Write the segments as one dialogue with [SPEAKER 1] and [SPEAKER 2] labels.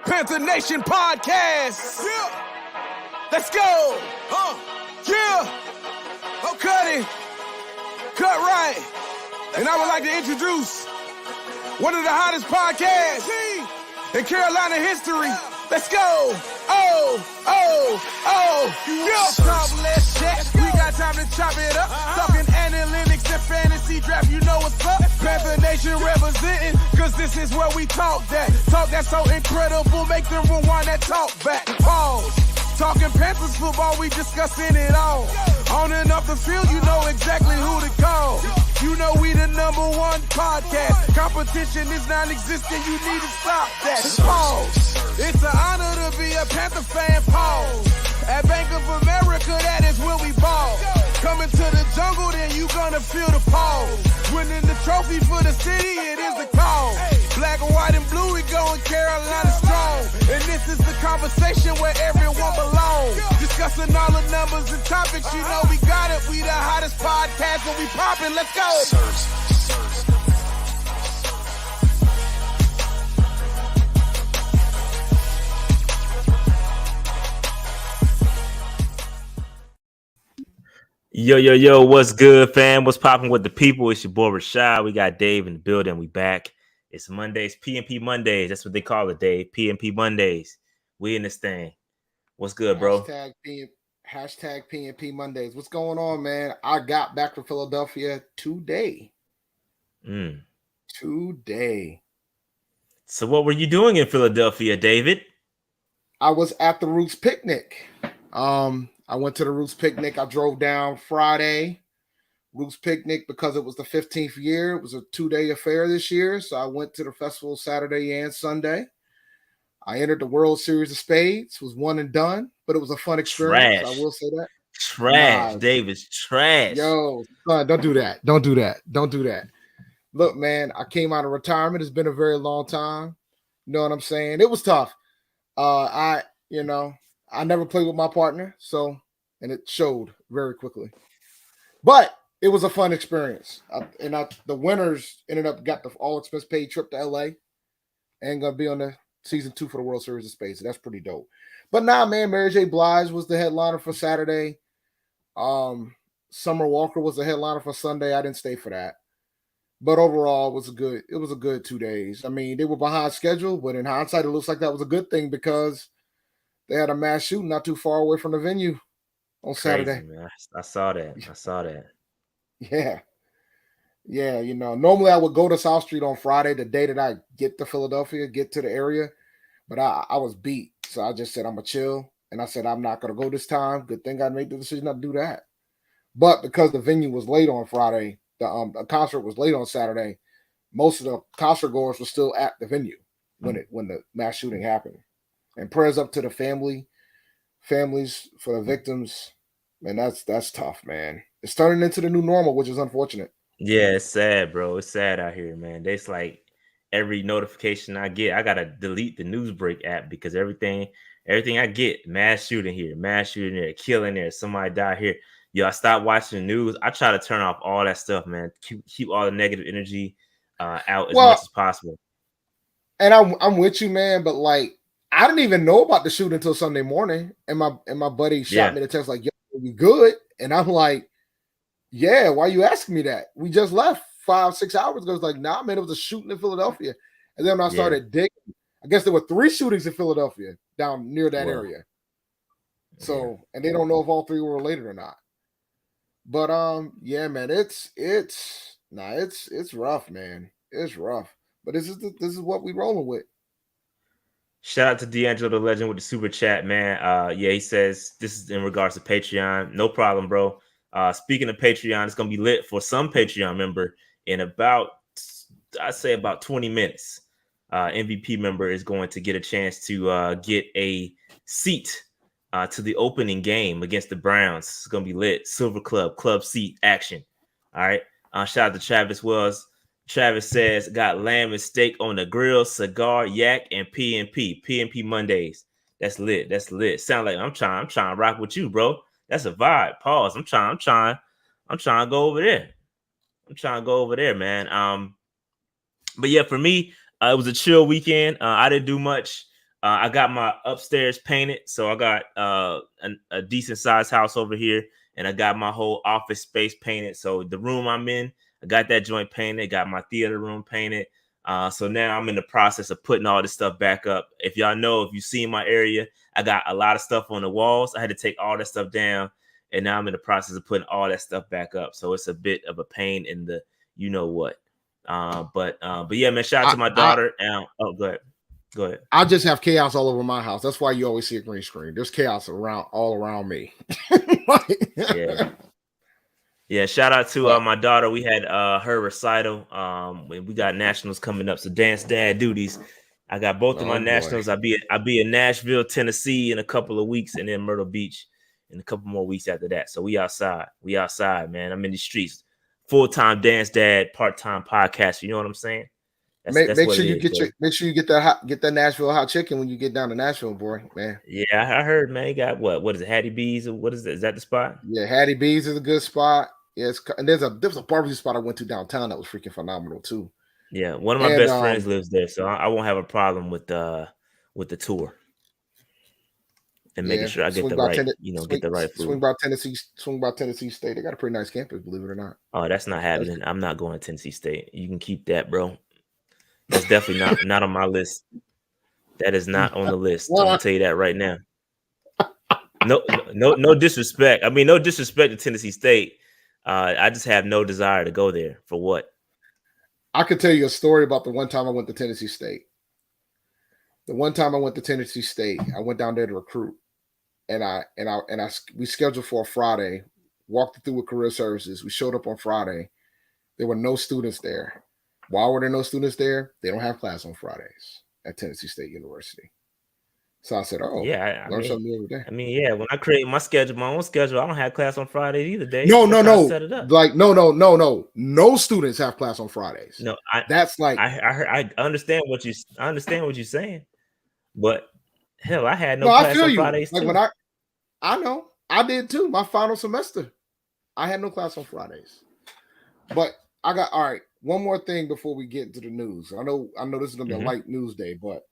[SPEAKER 1] Panther Nation podcast. Yeah. Let's go. Yeah. Oh, cut it. Cut right. And I would like to introduce one of the hottest podcasts in Carolina history. Let's go. Yeah. Talk, let's check. We got time to chop it up. Talking analytics and fantasy draft. You know what's up. Panther Nation representing, cause this is where we talk that. Talk that's so incredible. Make them rewind that talk back. Pause. Talking Panthers football, we discussing it all. On and off the field, you know exactly who to call. You know we the #1 podcast. Competition is non-existent, you need to stop that. Pause. It's an honor to be a Panther fan, pause. At Bank of America, that is where we ball. Coming to the jungle, then you gonna feel the pause. Winning the trophy for the city, it is the call. Black, white, and blue, we going Carolina strong. And this is the conversation where everyone belongs. Discussing all the numbers and topics, you know we got it. We the hottest podcast and we poppin', let's go.
[SPEAKER 2] Yo, what's good, fam? What's popping with the people? It's your boy Rashad. We got Dave in the building. We back. It's Mondays, PNP Mondays. That's what they call it, Dave. PNP Mondays. We in this thing. What's good, bro?
[SPEAKER 3] Hashtag PNP Mondays. What's going on, man? I got back from Philadelphia today. Today.
[SPEAKER 2] So what were you doing in Philadelphia, David?
[SPEAKER 3] I was at the Roots Picnic. I went to the Roots Picnic. I drove down Friday. Roots Picnic, because it was the 15th year. It was a 2-day affair this year. So I went to the festival Saturday and Sunday. I entered the World Series of Spades. Was one and done, but it was a fun experience.
[SPEAKER 2] Trash.
[SPEAKER 3] I will say that.
[SPEAKER 2] Trash, David's trash.
[SPEAKER 3] Yo, son, don't do that. Don't do that. Look, man, I came out of retirement. It's been a very long time. You know what I'm saying? It was tough. I never played with my partner, and it showed very quickly. But it was a fun experience. The winners ended up got the all expense paid trip to LA and gonna be on the season 2 for the World Series of Spades. So that's pretty dope. But nah, man, Mary J. Blige was the headliner for Saturday. Summer Walker was the headliner for Sunday. I didn't stay for that. But overall, it was a good 2 days. I mean, they were behind schedule, but in hindsight, it looks like that was a good thing because they had a mass shooting not too far away from the venue on Saturday.
[SPEAKER 2] Man. I saw that.
[SPEAKER 3] Yeah. Normally I would go to South Street on Friday, the day that I get to Philadelphia, get to the area, but I was beat. So I just said, I'm going to chill. And I said, I'm not going to go this time. Good thing I made the decision not to do that. But because the venue was late on Friday, the concert was late on Saturday, most of the concert goers were still at the venue when the mass shooting happened. And prayers up to the families for the victims. Man, that's tough, man. It's turning into the new normal, which is unfortunate.
[SPEAKER 2] Yeah, it's sad, bro. It's sad out here, man. It's like every notification I get, I gotta delete the Newsbreak app because everything I get, mass shooting here, mass shooting there, killing there, somebody died here. Yo, I stopped watching the news. I try to turn off all that stuff, man. Keep all the negative energy out as much as possible.
[SPEAKER 3] And I'm with you, man. But like, I didn't even know about the shooting until Sunday morning, and my buddy shot me the text like, "Yo, you good?" And I'm like, "Yeah, why are you asking me that? We just left 5-6 hours ago." It's like, "Nah, man, it was a shooting in Philadelphia." And then when I started digging, I guess there were 3 shootings in Philadelphia down near that area. So, and they don't know if all 3 were related or not. But yeah, man, it's rough, man. It's rough. But this is what we rolling with.
[SPEAKER 2] Shout out to D'Angelo the Legend with the super chat, man. He says this is in regards to Patreon. No problem, bro. Speaking of Patreon, it's gonna be lit for some Patreon member in about 20 minutes. MVP member is going to get a chance to get a seat to the opening game against the Browns. It's gonna be lit. Silver Club seat action. All right. Shout out to Travis Wells. Travis says, got lamb and steak on the grill, cigar, yak, and PNP Mondays. That's lit. Sound like I'm trying to rock with you, bro. That's a vibe. Pause. I'm trying to go over there. Man. But yeah, for me, it was a chill weekend. I didn't do much. I got my upstairs painted, so I got a decent sized house over here, and I got my whole office space painted. So the room I'm in, I got that joint painted. Got my theater room painted. So now I'm in the process of putting all this stuff back up. If y'all know, if you see my area, I got a lot of stuff on the walls. I had to take all that stuff down, and now I'm in the process of putting all that stuff back up. So it's a bit of a pain in the you know what. But yeah, man, shout out to my daughter. Oh, go ahead. Go ahead.
[SPEAKER 3] I just have chaos all over my house. That's why you always see a green screen. There's chaos all around me.
[SPEAKER 2] Yeah. Shout out to my daughter. We had her recital. We got nationals coming up, so dance dad duties. I got both of my nationals. I'll be in Nashville, Tennessee in a couple of weeks, and then Myrtle Beach in a couple more weeks after that. So we outside. We outside, man. I'm in the streets. Full-time dance dad, part-time podcast. You know what I'm saying?
[SPEAKER 3] Make sure you get that Nashville hot chicken when you get down to Nashville, boy, man.
[SPEAKER 2] Yeah, I heard, man. You got what is it? Hattie B's or what is it? Is that the spot?
[SPEAKER 3] Yeah, Hattie B's is a good spot. Yes, and there's a barbecue spot I went to downtown that was freaking phenomenal too.
[SPEAKER 2] Yeah, one of my best friends lives there, so I won't have a problem with the tour and making sure I get the right, get the right food.
[SPEAKER 3] Swing by Tennessee State. They got a pretty nice campus, believe it or not.
[SPEAKER 2] Oh, that's not happening. I'm not going to Tennessee State. You can keep that, bro. That's definitely not on my list. That is not on the list. I'm gonna tell you that right now. No disrespect. I mean, no disrespect to Tennessee State. I just have no desire to go there. For what?
[SPEAKER 3] I could tell you a story about the one time I went to Tennessee State. The one time I went to Tennessee State, I went down there to recruit, and we scheduled for a Friday. Walked through with career services. We showed up on Friday. There were no students there. Why were there no students there? They don't have class on Fridays at Tennessee State University. So I said, "Oh,
[SPEAKER 2] yeah,
[SPEAKER 3] learn something every day."
[SPEAKER 2] I mean, yeah. When I create my own schedule, I don't have class on Fridays either. Day.
[SPEAKER 3] No. Set it up. Like no. No students have class on Fridays.
[SPEAKER 2] No,
[SPEAKER 3] that's like
[SPEAKER 2] I understand what you're saying, but hell, I had no class on Fridays.
[SPEAKER 3] Like
[SPEAKER 2] too.
[SPEAKER 3] when I know I did too. My final semester, I had no class on Fridays, but I got all right. One more thing before we get into the news. I know this is gonna be a light news day, but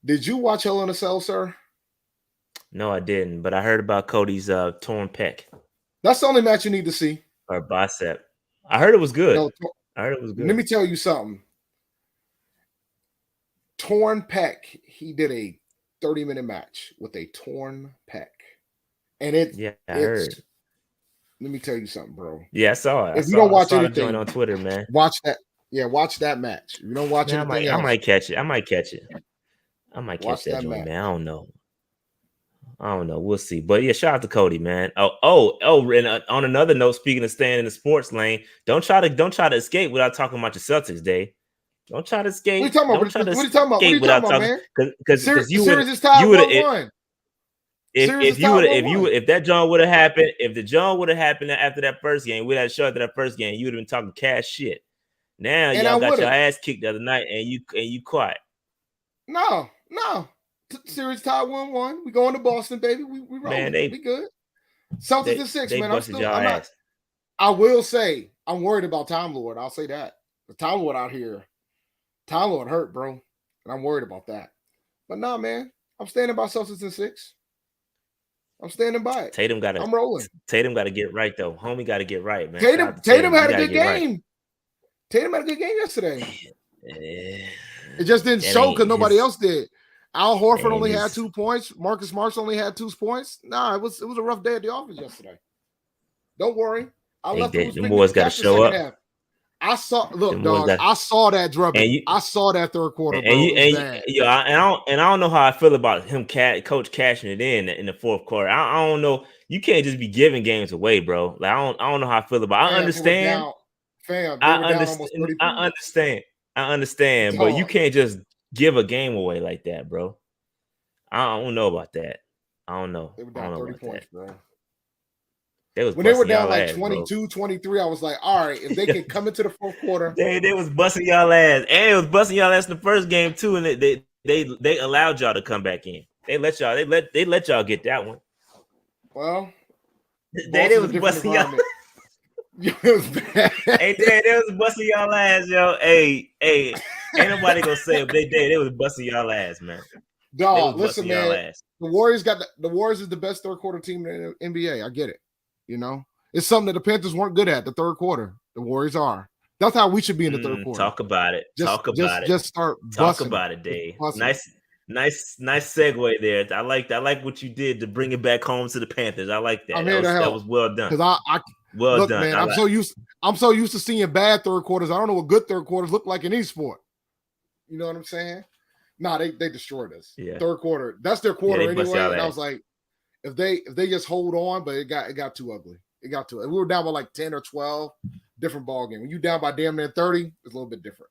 [SPEAKER 3] did you watch Hell in a Cell, sir?
[SPEAKER 2] No, I didn't, but I heard about Cody's torn pec.
[SPEAKER 3] That's the only match you need to see.
[SPEAKER 2] Or bicep. I heard it was good. I heard it was good.
[SPEAKER 3] Let me tell you something. Torn pec. He did a 30-minute match with a torn pec. And I heard. Let me tell you something, bro.
[SPEAKER 2] Yeah, I saw it.
[SPEAKER 3] If you don't watch anything
[SPEAKER 2] on Twitter, man,
[SPEAKER 3] watch that. Yeah, watch that match. If you don't watch anything else,
[SPEAKER 2] I might catch it. I might catch that joint, man. I don't know. We'll see. But yeah, shout out to Cody, man. Oh. And on another note, speaking of staying in the sports lane, don't try to escape without talking about your Celtics, Dave. Don't try to escape.
[SPEAKER 3] What are you talking about, man?
[SPEAKER 2] Because you would
[SPEAKER 3] is tied 1-1.
[SPEAKER 2] If that John would have happened, if the John would have happened after that first game, we'd have shut after that first game, you would have been talking cash shit. Now y'all got your ass kicked the other night, and you quiet.
[SPEAKER 3] No. Series tied 1-1. We going to Boston, baby. We rolling. Man, we good. Celtics in 6, man. I will say I'm worried about Time Lord. I'll say that. The Time Lord out here, Time Lord hurt, bro, and I'm worried about that. But nah, man, I'm standing by Celtics in 6. I'm standing by it. I'm rolling.
[SPEAKER 2] Tatum got to get right though. Homie got to get right, man.
[SPEAKER 3] Tatum had a good game. Right. Tatum had a good game yesterday. It just didn't show because nobody else did. Al Horford only had 2 points. Marcus Smart only had 2 points. Nah, it was a rough day at the office yesterday. Don't worry.
[SPEAKER 2] The boys got to show up.
[SPEAKER 3] Half. I saw that drubbing. I saw that third quarter.
[SPEAKER 2] I don't know how I feel about him, coach cashing it in the fourth quarter. I don't know. You can't just be giving games away, bro. Like I don't know how I feel about. I understand. I understand, but you can't just give a game away like that, bro. I don't know about that. I don't know.
[SPEAKER 3] They were down 30 points, bro.
[SPEAKER 2] When
[SPEAKER 3] they were down like 22, 23, I was like, all right, if they can come into the fourth quarter.
[SPEAKER 2] They was busting y'all ass. And it was busting y'all ass in the first game too. And they allowed y'all to come back in. They let y'all get that one.
[SPEAKER 3] Well,
[SPEAKER 2] they was busting y'all.
[SPEAKER 3] It was bad.
[SPEAKER 2] Hey, they was busting y'all ass, yo. Hey, ain't nobody gonna say it. They was busting y'all ass, man.
[SPEAKER 3] Dog,
[SPEAKER 2] was
[SPEAKER 3] listen,
[SPEAKER 2] busting y'all
[SPEAKER 3] man.
[SPEAKER 2] ass.
[SPEAKER 3] The Warriors the Warriors is the best third quarter team in the NBA. I get it. You know, it's something that the Panthers weren't good at the third quarter. The Warriors are. That's how we should be in the third quarter.
[SPEAKER 2] Talk about it.
[SPEAKER 3] Just start
[SPEAKER 2] Talk
[SPEAKER 3] busting
[SPEAKER 2] about it, Dave.
[SPEAKER 3] busting.
[SPEAKER 2] Nice segue there. I like what you did to bring it back home to the Panthers. I like that.
[SPEAKER 3] I'm here to help.
[SPEAKER 2] That was well done.
[SPEAKER 3] Because
[SPEAKER 2] well
[SPEAKER 3] look,
[SPEAKER 2] done,
[SPEAKER 3] man. I'm so used to seeing bad third quarters. I don't know what good third quarters look like in any sport. You know what I'm saying? Nah, they destroyed us.
[SPEAKER 2] Yeah.
[SPEAKER 3] Third quarter. That's their quarter anyway. And I
[SPEAKER 2] ass.
[SPEAKER 3] was like, if they just hold on, but it got too ugly. It got too. We were down by like 10 or 12. Different ball game. When you down by damn near 30, it's a little bit different.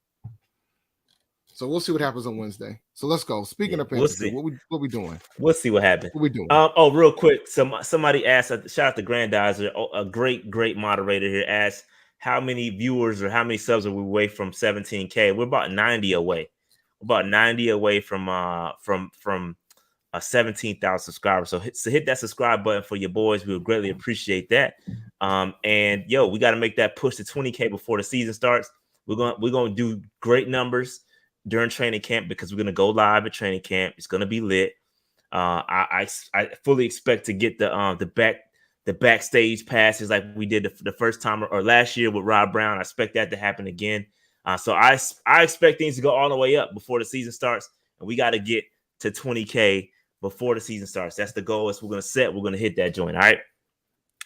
[SPEAKER 3] So we'll see what happens on Wednesday. So let's go. Speaking of Panthers, what we doing?
[SPEAKER 2] We'll see what happens.
[SPEAKER 3] What we doing?
[SPEAKER 2] Real quick. Somebody asked. Shout out to Grandizer, a great moderator here. Asked how many viewers or how many subs are we away from 17K? We're about 90 away. We're about 90 away from 17,000 subscribers. So hit that subscribe button for your boys. We would greatly appreciate that. And we got to make that push to 20K before the season starts. We're gonna do great numbers during training camp because we're gonna go live at training camp. It's gonna be lit. I fully expect to get the backstage passes like we did the first time or last year with Rob Brown. I expect that to happen again. So I expect things to go all the way up before the season starts, and we got to get to 20K before the season starts. That's the goal. We're going to set. We're going to hit that joint. All right.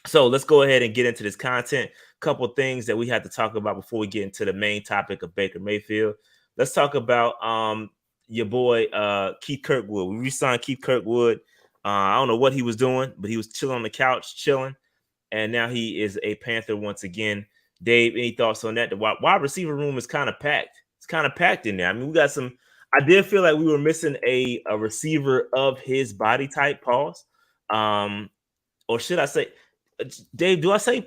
[SPEAKER 2] So let's go ahead and get into this content. Couple of things that we have to talk about before we get into the main topic of Baker Mayfield. Let's talk about your boy Keith Kirkwood. We re-signed Keith Kirkwood. I don't know what he was doing, but he was chilling on the couch, chilling, and now he is a Panther once again. Dave, any thoughts on that? The wide receiver room is kind of packed. It's kind of packed in there. I mean, we got some. I did feel like we were missing a receiver of his body type. Pause. Or should I say, Dave? Do I say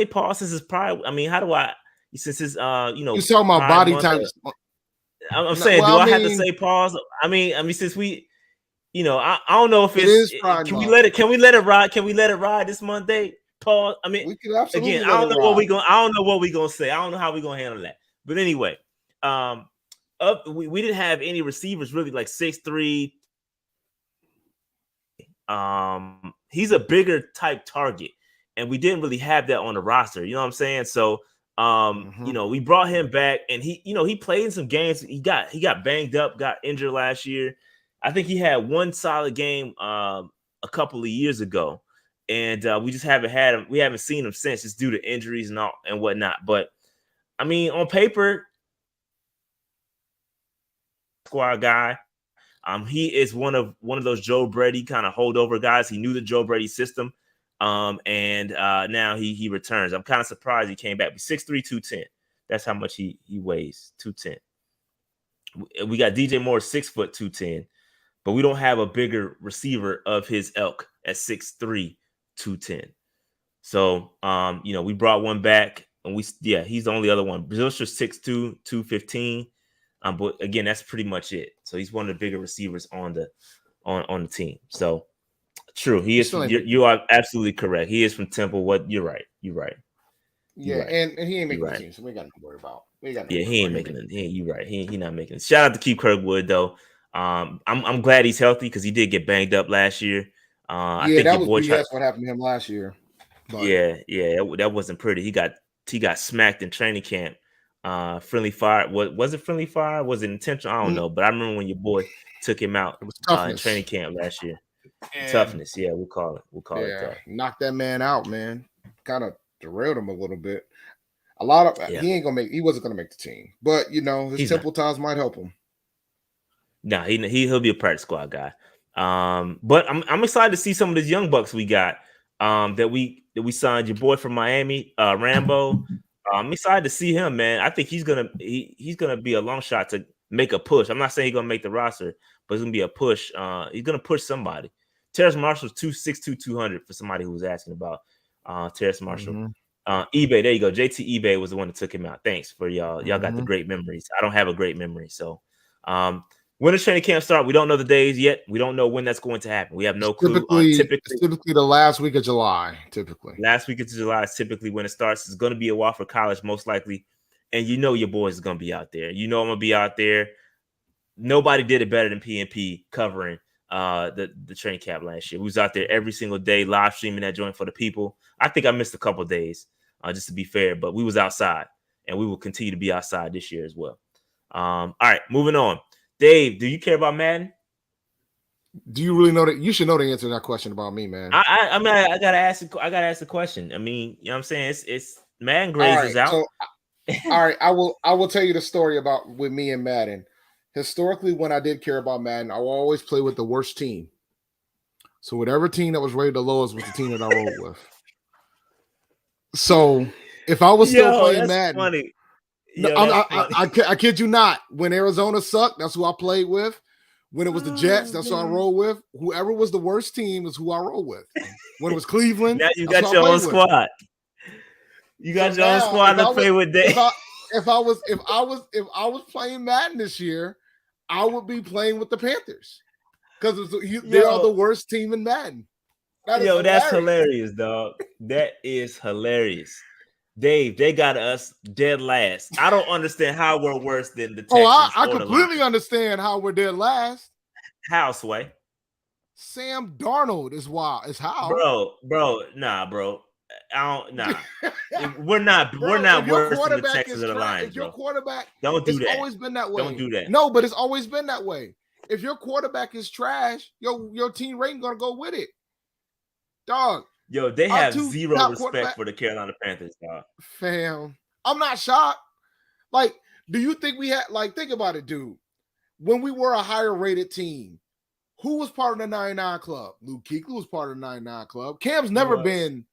[SPEAKER 2] pause? This is probably. I mean, how do I? Since it's
[SPEAKER 3] you're talking about body types.
[SPEAKER 2] I'm saying, do I have to say pause? I mean, since we, I don't know if it's. Can we let it ride? Can we let it ride this month, Dave? Pause. I mean,
[SPEAKER 3] we could absolutely.
[SPEAKER 2] Again, I don't know what we're gonna say. I don't know how we're gonna handle that. But anyway, we didn't have any receivers really like 6'3". He's a bigger type target, and we didn't really have that on the roster. You know what I'm saying? So, we brought him back, and he played in some games. He got banged up, got injured last year. I think he had one solid game a couple of years ago. And we just haven't had him. We haven't seen him since, just due to injuries and whatnot. But I mean, on paper, squad guy. He is one of those Joe Brady kind of holdover guys. He knew the Joe Brady system, and now he returns. I'm kind of surprised he came back. 6'3", 210. That's how much he weighs. 210. We got DJ Moore 6 foot 210, but we don't have a bigger receiver of his ilk at 6'3". 210. So we brought one back, and he's the only other one. Brazil's 6'2", 215. But again, that's pretty much it. So he's one of the bigger receivers on the team. So true, he is. You are absolutely correct. He is from Temple. You're right. You're right.
[SPEAKER 3] Yeah, right. And he ain't making the team, so we got nothing to worry about.
[SPEAKER 2] He ain't making it. You're right. He not making it. Shout out to Keith Kirkwood though. I'm glad he's healthy because he did get banged up last year. I think
[SPEAKER 3] that was BS what happened to him last year. But.
[SPEAKER 2] Yeah, that wasn't pretty. He got smacked in training camp. Friendly fire. Was it friendly fire? Was it intentional? I don't know. But I remember when your boy took him out in training camp last year. Toughness, yeah, we'll call it that.
[SPEAKER 3] Knocked that man out, man. Kind of derailed him a little bit. He wasn't gonna make the team. But his Temple ties might help him.
[SPEAKER 2] No, he'll be a practice squad guy. But I'm excited to see some of these young bucks we got. That we signed. Your boy from Miami, Rambo. I'm excited to see him, man. I think he's gonna be a long shot to make a push. I'm not saying he's gonna make the roster, but it's gonna be a push. He's gonna push somebody. Terrace Marshall's 262, 200 for somebody who was asking about Terrace Marshall. eBay, there you go. JT eBay was the one that took him out. Thanks for y'all. Y'all got the great memories. I don't have a great memory, so when does training camp start? We don't know the days yet. We don't know when that's going to happen. We have no clue.
[SPEAKER 3] Typically the last week of July.
[SPEAKER 2] Last week of July is typically when it starts. It's going to be a Wofford College most likely, and your boys is going to be out there. I'm going to be out there. Nobody did it better than PNP covering the training camp last year. We was out there every single day, live streaming that joint for the people. I think I missed a couple of days, just to be fair, but we was outside, and we will continue to be outside this year as well. All right, moving on. Dave, do you care about Madden?
[SPEAKER 3] Do you really know that? You should know the answer to that question about me, man.
[SPEAKER 2] I mean, I gotta ask the question. I mean, you know what I'm saying? It's Madden grades is out.
[SPEAKER 3] So, all right, I will tell you the story about with me and Madden. Historically, when I did care about Madden, I will always play with the worst team. So whatever team that was rated the lowest was the team that I rolled with. So if I was still playing Madden,
[SPEAKER 2] funny.
[SPEAKER 3] Yo, I kid you not. When Arizona sucked, that's who I played with. When it was the Jets, that's who I rolled with. Whoever was the worst team is who I rolled with. When it was Cleveland,
[SPEAKER 2] now you got your own squad. You got your own squad to play with. Dave.
[SPEAKER 3] If I was playing Madden this year, I would be playing with the Panthers because they are the worst team in Madden.
[SPEAKER 2] That's hilarious, dog. That is hilarious. Dave, they got us dead last. I don't understand how we're worse than the Texans.
[SPEAKER 3] I completely understand how we're dead last.
[SPEAKER 2] How, Sway?
[SPEAKER 3] Sam Darnold is wild. Is how,
[SPEAKER 2] bro. Nah, bro. We're not worse than the Texans or the Lions,
[SPEAKER 3] if your
[SPEAKER 2] bro.
[SPEAKER 3] Quarterback,
[SPEAKER 2] don't do that.
[SPEAKER 3] It's always been that way.
[SPEAKER 2] Don't do that.
[SPEAKER 3] No, but it's always been that way. If your quarterback is trash, your team rating gonna go with it, dog.
[SPEAKER 2] Yo, they have zero respect for the Carolina Panthers, dog.
[SPEAKER 3] Fam, I'm not shocked. Like, do you think we had think about it, dude? When we were a higher rated team, who was part of the 99 club? Luke Kuechly was part of the 99 club. Cam's never been.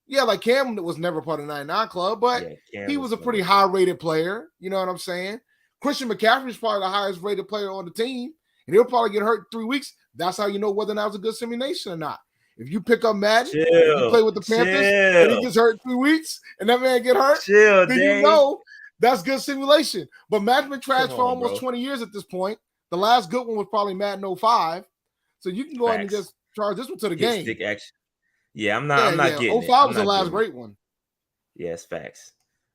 [SPEAKER 3] Yeah, like Cam was never part of the 99 club, but he was a pretty high-rated player. You know what I'm saying? Christian McCaffrey is probably the highest-rated player on the team, and he'll probably get hurt in 3 weeks. That's how you know whether or not it was a good simulation or not. If you pick up Madden, you play with the Panthers, and he gets hurt in 3 weeks, and that man get hurt, then you know that's good simulation. But Madden's been trash for almost 20 years at this point. The last good one was probably Madden 05. So you can go ahead and just charge this one to the game.
[SPEAKER 2] Stick action. Yeah, I'm not getting it.
[SPEAKER 3] 05 was the last great one.
[SPEAKER 2] Yeah, it's facts.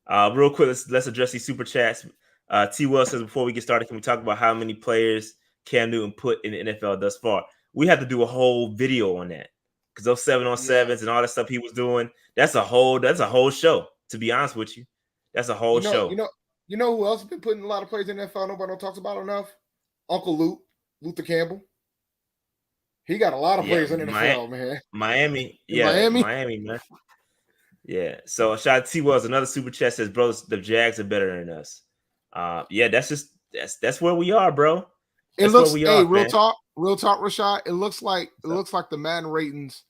[SPEAKER 2] Real quick, let's address these super chats. T. Will says, before we get started, can we talk about how many players Cam Newton put in the NFL thus far? We have to do a whole video on that because those 7-on-7s and all that stuff he was doing, that's a whole show. To be honest with you, that's a whole show.
[SPEAKER 3] You know who else has been putting a lot of players in the NFL? Nobody talks about enough. Uncle Luther Campbell. He got a lot of players in the NFL, man.
[SPEAKER 2] Miami, man. Yeah. So shout out to T. Wells. Another super chat says, bro, the Jags are better than us. That's where we are, bro.
[SPEAKER 3] Real talk, Rashad. It looks like the Madden ratings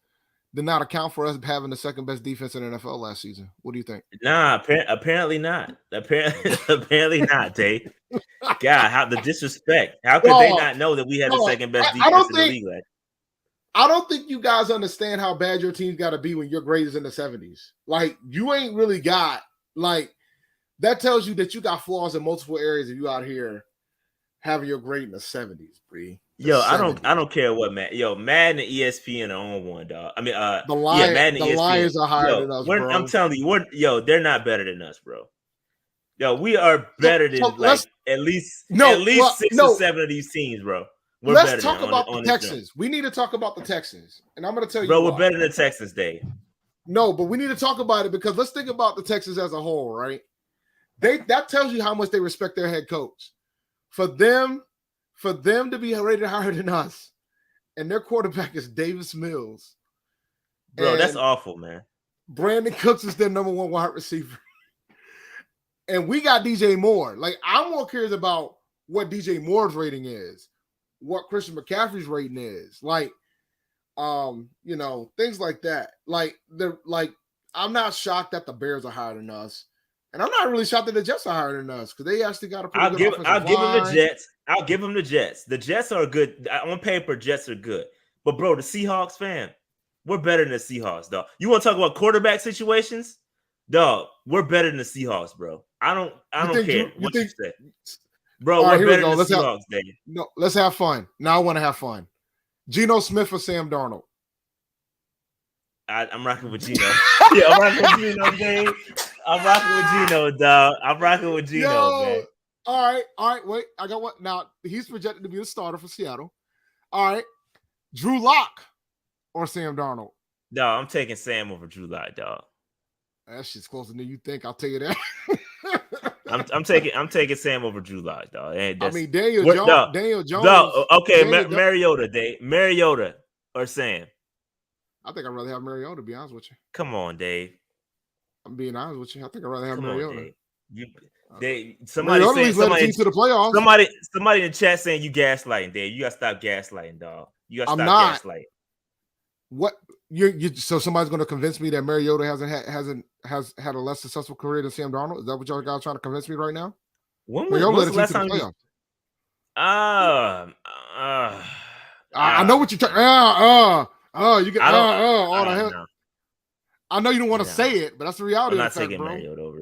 [SPEAKER 3] did not account for us having the second best defense in the NFL last season. What do you think?
[SPEAKER 2] Nah, apparently not. Apparently not, Dave. God, how the disrespect. How could they not know that we had the second best defense in the league last?
[SPEAKER 3] I don't think you guys understand how bad your team's got to be when your grade is in the 70s. Like, you ain't really got, that tells you that you got flaws in multiple areas if you out here having your grade in the 70s, Bree.
[SPEAKER 2] I don't care what, man. Yo, Madden and ESPN are on one, dog. I mean,
[SPEAKER 3] Madden and ESPN. Lions are higher than us, bro.
[SPEAKER 2] I'm telling you, they're not better than us, bro. Yo, we are better than at least 6 or 7 of these teams, bro.
[SPEAKER 3] Let's talk about the Texans. We need to talk about the Texans. And I'm going to tell you,
[SPEAKER 2] bro, we're better than Texans, Dave.
[SPEAKER 3] No, but we need to talk about it because let's think about the Texans as a whole, right? That tells you how much they respect their head coach. For them to be rated higher than us, and their quarterback is Davis Mills.
[SPEAKER 2] Bro, that's awful, man.
[SPEAKER 3] Brandon Cooks is their number 1 wide receiver. And we got DJ Moore. I'm more curious about what DJ Moore's rating is. What Christian McCaffrey's rating is, things like that. I'm not shocked that the Bears are higher than us, and I'm not really shocked that the Jets are higher than us because they actually got a pretty good offensive line.
[SPEAKER 2] I'll give them the Jets. I'll give them the Jets. The Jets are good on paper. Jets are good, but bro, the Seahawks, fam, we're better than the Seahawks, dog. You want to talk about quarterback situations, dog? We're better than the Seahawks, bro. I don't care what you say. Bro, we're better than the Seahawks, Dave.
[SPEAKER 3] No, let's have fun. Now I want to have fun. Geno Smith or Sam Darnold?
[SPEAKER 2] I'm rocking with Geno. Yeah, I'm rocking with Geno, Dave. I'm rocking with Geno, dog. I'm rocking with Geno, man.
[SPEAKER 3] All right. Wait, I got one. Now, he's projected to be the starter for Seattle. All right. Drew Lock or Sam Darnold?
[SPEAKER 2] No, I'm taking Sam over Drew Lock, dog.
[SPEAKER 3] That shit's closer than you think. I'll tell you that.
[SPEAKER 2] I'm taking Sam over Drew Lock, dog.
[SPEAKER 3] I mean, Daniel Jones.
[SPEAKER 2] No, okay, Mariota, Dave. Mariota or Sam?
[SPEAKER 3] I think I'd rather have Mariota, to be honest with you.
[SPEAKER 2] Come on, Dave.
[SPEAKER 3] I'm being honest with you. I think I'd rather have Mariota.
[SPEAKER 2] Somebody saying somebody
[SPEAKER 3] to the playoffs.
[SPEAKER 2] Somebody in the chat saying you gaslighting, Dave. You gotta stop gaslighting, dog. You gotta stop gaslighting.
[SPEAKER 3] What you so somebody's going to convince me that Mariota has had a less successful career than Sam Darnold? Is that what y'all guys trying to convince me right now?
[SPEAKER 2] When was the last time you?
[SPEAKER 3] I know what you're talking. You get all the hell.
[SPEAKER 2] No.
[SPEAKER 3] I know you don't want to say it, but that's the reality.
[SPEAKER 2] I'm not taking Mariota over.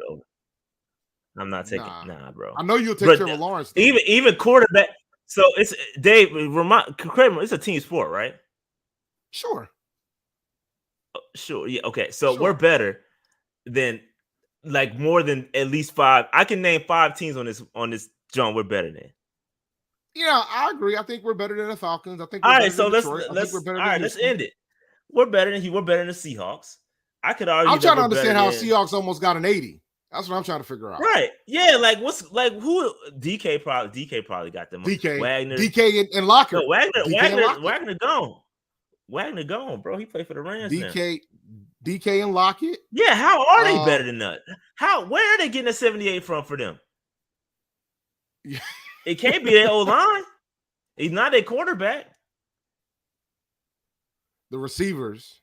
[SPEAKER 2] I'm not taking bro.
[SPEAKER 3] I know you'll take Trevor Lawrence. Though.
[SPEAKER 2] Even quarterback. So it's Dave. It's a team sport, right?
[SPEAKER 3] Sure.
[SPEAKER 2] Yeah. Okay. So we're better than more than at least 5. I can name 5 teams on this John. We're better than.
[SPEAKER 3] Yeah, I agree. I think we're better than the Falcons. I think.
[SPEAKER 2] All right. So let's end it. We're better than We're better than the Seahawks. I could argue.
[SPEAKER 3] I'm trying to understand how Seahawks almost got an 80. That's what I'm trying to figure out.
[SPEAKER 2] Right. Yeah. Who? DK probably got them. Wagner.
[SPEAKER 3] DK and Lockett.
[SPEAKER 2] No, Wagner gone. Wagner gone, bro. He played for the Rams.
[SPEAKER 3] DK and Lockett.
[SPEAKER 2] Yeah, how are they better than that? Where are they getting a 78 from for them? It can't be their O-line. He's not their quarterback.
[SPEAKER 3] The receivers.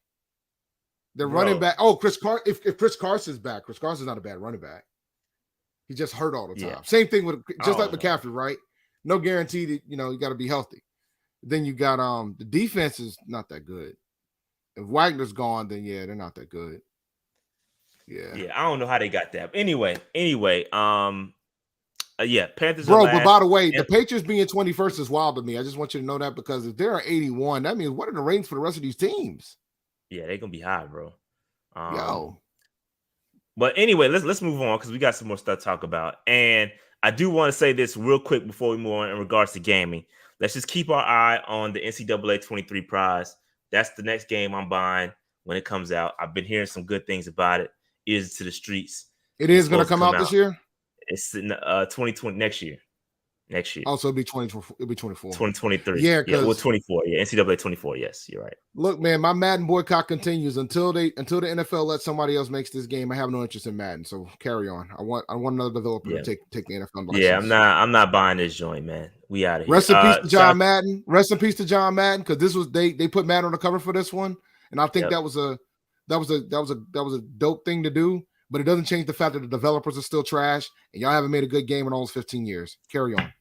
[SPEAKER 3] They're running back. Oh, if Chris Carson's back, Chris Carson's not a bad running back. He just hurt all the time. Yeah. Same thing with like McCaffrey, right? No guarantee that you got to be healthy. Then you got the defense is not that good. If Wagner's gone, then they're not that good. Yeah,
[SPEAKER 2] I don't know how they got that. But anyway, Panthers.
[SPEAKER 3] Bro, but by the way, the Patriots being 21st is wild to me. I just want you to know that because if they're 81, that means what are the ratings for the rest of these teams?
[SPEAKER 2] Yeah, they're gonna be high, bro.
[SPEAKER 3] Yo.
[SPEAKER 2] But anyway, let's move on because we got some more stuff to talk about. And I do want to say this real quick before we move on in regards to gaming. Let's just keep our eye on the NCAA 23 prize. That's the next game I'm buying when it comes out. I've been hearing some good things about it. Ears to the streets.
[SPEAKER 3] It is going to come out this year?
[SPEAKER 2] It's in 2020 next year.
[SPEAKER 3] Oh, so it'll be 24. It'll be 24.
[SPEAKER 2] 2023.
[SPEAKER 3] Yeah,
[SPEAKER 2] 24. Yeah, NCAA 24. Yes, you're right.
[SPEAKER 3] Look, man, my Madden boycott continues until the NFL lets somebody else makes this game. I have no interest in Madden, so carry on. I want another developer to take the NFL license.
[SPEAKER 2] Yeah, I'm not buying this joint, man. We out of here.
[SPEAKER 3] Rest in peace to John Madden. Rest in peace to John Madden because this was they put Madden on the cover for this one, and I think that was a dope thing to do. But it doesn't change the fact that the developers are still trash, and y'all haven't made a good game in almost 15 years. Carry on.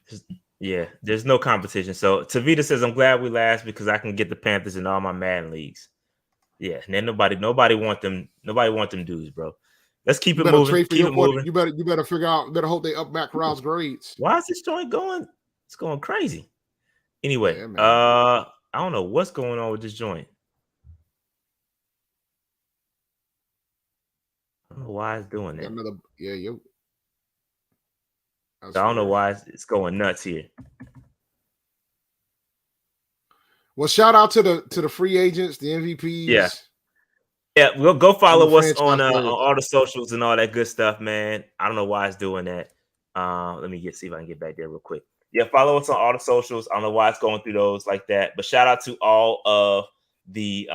[SPEAKER 2] Yeah, there's no competition. So Tavita says, I'm glad we last because I can get the Panthers in all my Madden leagues. Yeah, and then nobody want them dudes, bro. Let's keep it moving. Keep it moving.
[SPEAKER 3] You better figure out, hope they up Matt Corral's grades.
[SPEAKER 2] Why is this joint going? It's going crazy. Anyway, I don't know what's going on with this joint. I don't know why it's doing that. I don't know why it's going nuts here.
[SPEAKER 3] Well, shout out to the free agents, the MVPs.
[SPEAKER 2] Yeah. We'll go follow us on all the socials and all that good stuff, man. I don't know why it's doing that. Let me see if I can get back there real quick. Yeah, follow us on all the socials. I don't know why it's going through those like that, but shout out to all of the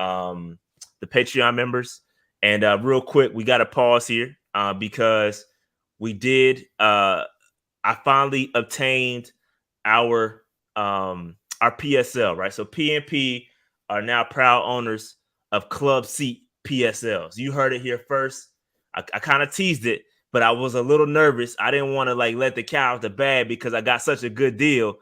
[SPEAKER 2] Patreon members. And real quick, we got to pause here because we did. I finally obtained our PSL, right? So PNP are now proud owners of Club Seat PSLs. You heard it here first. I kind of teased it, but I was a little nervous. I didn't want to let the cat out the bag because I got such a good deal.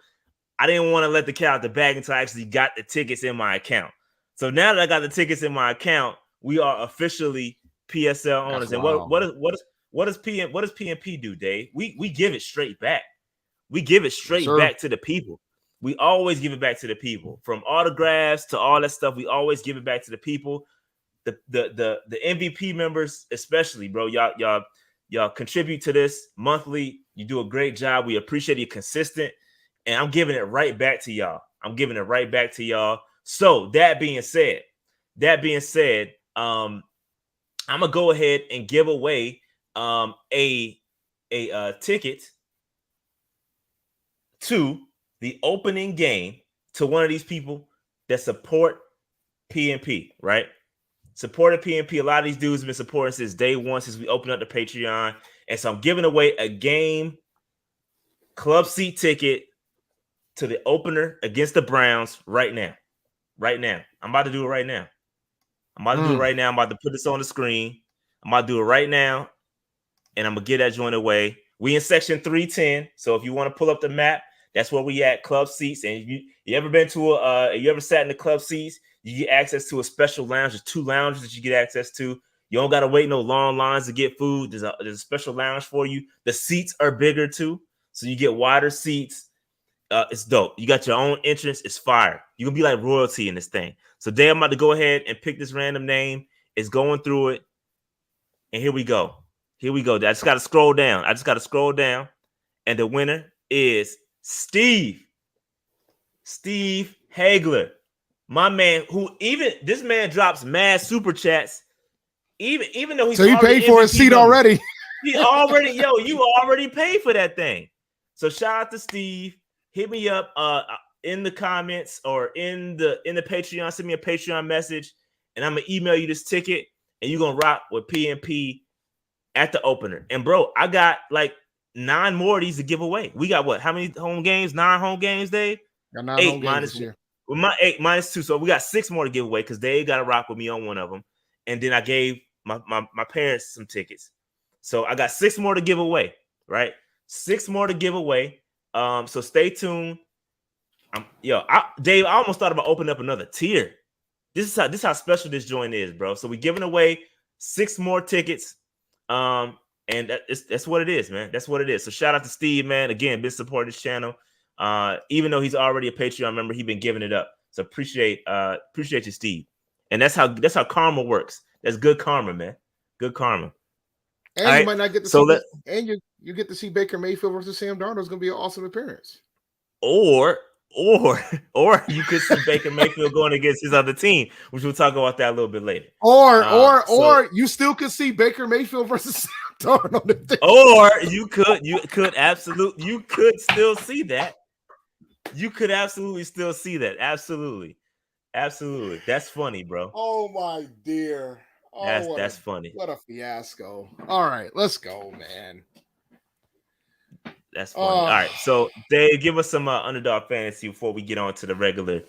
[SPEAKER 2] I didn't want to let the cat out the bag until I actually got the tickets in my account. So now that I got the tickets in my account, we are officially PSL owners. And what does PNP do, Dave? We give it straight back. We give it straight back to the people. We always give it back to the people. From autographs to all that stuff, we always give it back to the people. The MVP members, especially, bro. Y'all contribute to this monthly. You do a great job. We appreciate you consistent. And I'm giving it right back to y'all. So that being said, I'm gonna go ahead and give away a ticket to the opening game to one of these people that support PNP, right? Supported PNP. A lot of these dudes have been supporting since day one, since we opened up the Patreon. And so I'm giving away a game club seat ticket to the opener against the Browns right now. Right now. I'm about to do it right now. I'm about to put this on the screen. I'm about to do it right now. And I'm going to get that joint away. We in section 310. So if you want to pull up the map, that's where we at, club seats. And you ever been to you ever sat in the club seats? You get access to a special lounge. There's 2 lounges that you get access to. You don't got to wait no long lines to get food. There's a special lounge for you. The seats are bigger too. So you get wider seats. It's dope. You got your own entrance. It's fire. You're going to be like royalty in this thing. So Dave, I'm about to go ahead and pick this random name. It's going through it. And here we go. Here we go. I just got to scroll down. And the winner is Steve Hagler. My man, this man drops mad super chats. Even though he's
[SPEAKER 3] so he paid for his seat already.
[SPEAKER 2] You already paid for that thing. So shout out to Steve. Hit me up in the comments or in the Patreon. Send me a Patreon message, and I'm gonna email you this ticket, and you're gonna rock with PNP at the opener. And bro, I got like 9 more of these to give away. We got what? How many home games? 9 home games, Dave?
[SPEAKER 3] Got 9 home games this year.
[SPEAKER 2] With my 8 minus 2, so we got 6 more to give away because they got to rock with me on one of them. And then I gave my parents some tickets, so I got 6 more to give away. Right, 6 more to give away. So stay tuned. Dave, I almost thought about opening up another tier. This is how special this joint is, bro. So we're giving away 6 more tickets. And that's what it is, man. That's what it is. So shout out to Steve, man. Again, been supporting this channel. Even though he's already a Patreon member, he's been giving it up. So appreciate you, Steve. And that's how karma works. That's good karma, man. Good karma.
[SPEAKER 3] And you might not get to see and you get to see Baker Mayfield versus Sam Darnold. It's gonna be an awesome appearance.
[SPEAKER 2] Or you could see Baker Mayfield going against his other team, which we'll talk about that a little bit later.
[SPEAKER 3] Or you still could see Baker Mayfield versus Sam Darnold.
[SPEAKER 2] Or you could still see that. You could absolutely still see that. Absolutely. That's funny, bro.
[SPEAKER 3] Oh my dear. Oh,
[SPEAKER 2] that's funny.
[SPEAKER 3] What a fiasco. All right, let's go, man.
[SPEAKER 2] That's funny. All right, so Dave, give us some underdog fantasy before we get on to the regular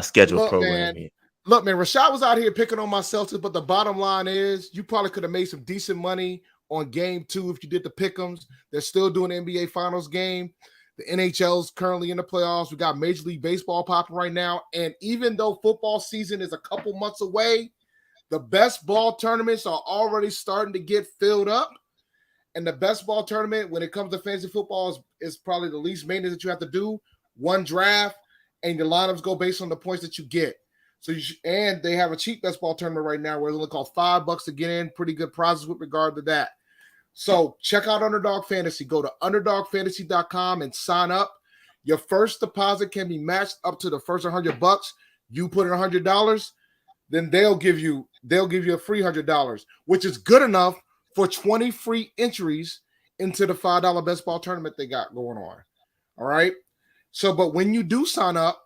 [SPEAKER 2] scheduled program.
[SPEAKER 3] Look, man, Rashad was out here picking on my Celtics, but the bottom line is you probably could have made some decent money on game 2 if you did the pick'ems. They're still doing the NBA Finals game. The NHL's currently in the playoffs. We got Major League Baseball popping right now. And even though football season is a couple months away, the best ball tournaments are already starting to get filled up. And the best ball tournament, when it comes to fantasy football, is probably the least maintenance that you have to do. 1 draft, and your lineups go based on the points that you get. So and they have a cheap best ball tournament right now where it's only cost $5 to get in. Pretty good prizes with regard to that. So check out Underdog Fantasy. Go to underdogfantasy.com and sign up. Your first deposit can be matched up to the first $100. You put in $100, then they'll give you a free $100, which is good enough for 20 free entries into the $5 best ball tournament they got going on. All right. So, but when you do sign up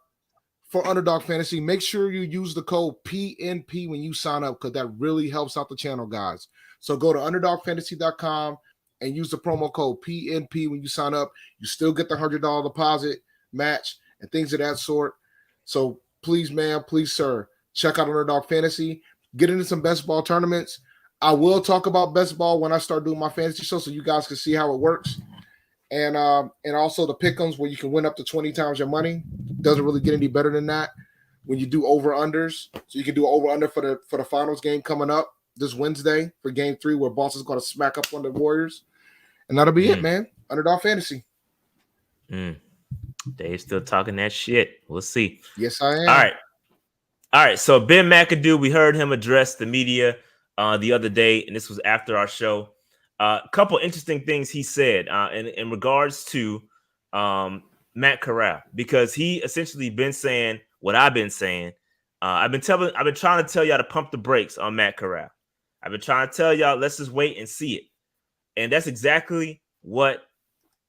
[SPEAKER 3] for Underdog Fantasy, make sure you use the code PNP when you sign up, because that really helps out the channel, guys. So go to underdogfantasy.com and use the promo code PNP when you sign up. You still get the $100 deposit match and things of that sort. So please, ma'am, please, sir, check out Underdog Fantasy. Get into some best ball tournaments. I will talk about best ball when I start doing my fantasy show, so you guys can see how it works. And also the pick'ems where you can win up to 20 times your money. Doesn't really get any better than that when you do over-unders. So you can do over-under for the finals game coming up this Wednesday for game 3, where Boston's going to smack up on the Warriors. And that'll be it, man. Underdog Fantasy.
[SPEAKER 2] Dave's still talking that shit. We'll see.
[SPEAKER 3] Yes, I am.
[SPEAKER 2] All right. So Ben McAdoo, we heard him address the media the other day, and this was after our show. A couple interesting things he said in regards to Matt Corral, because he essentially been saying what I've been saying, I've been trying to tell y'all to pump the brakes on Matt Corral. I've been trying to tell y'all, let's just wait and see it. And that's exactly what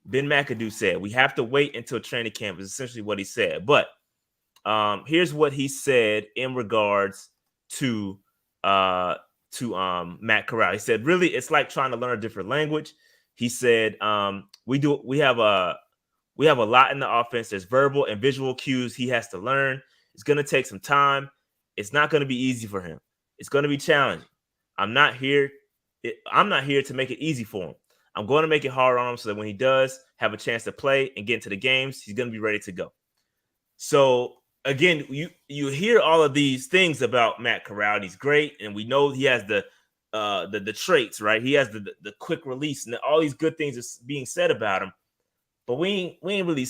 [SPEAKER 2] Ben McAdoo said. We have to wait until training camp is essentially what he said. But here's what he said in regards to Matt Corral. He said, really, it's like trying to learn a different language. He said, we have a lot in the offense. There's verbal and visual cues he has to learn. It's going to take some time. It's not going to be easy for him. It's going to be challenging. I'm not here to make it easy for him. I'm going to make it hard on him so that when he does have a chance to play and get into the games, he's going to be ready to go. So again, you hear all of these things about Matt Corral. He's great, and we know he has the traits, right? He has the quick release and all these good things is being said about him. But we ain't really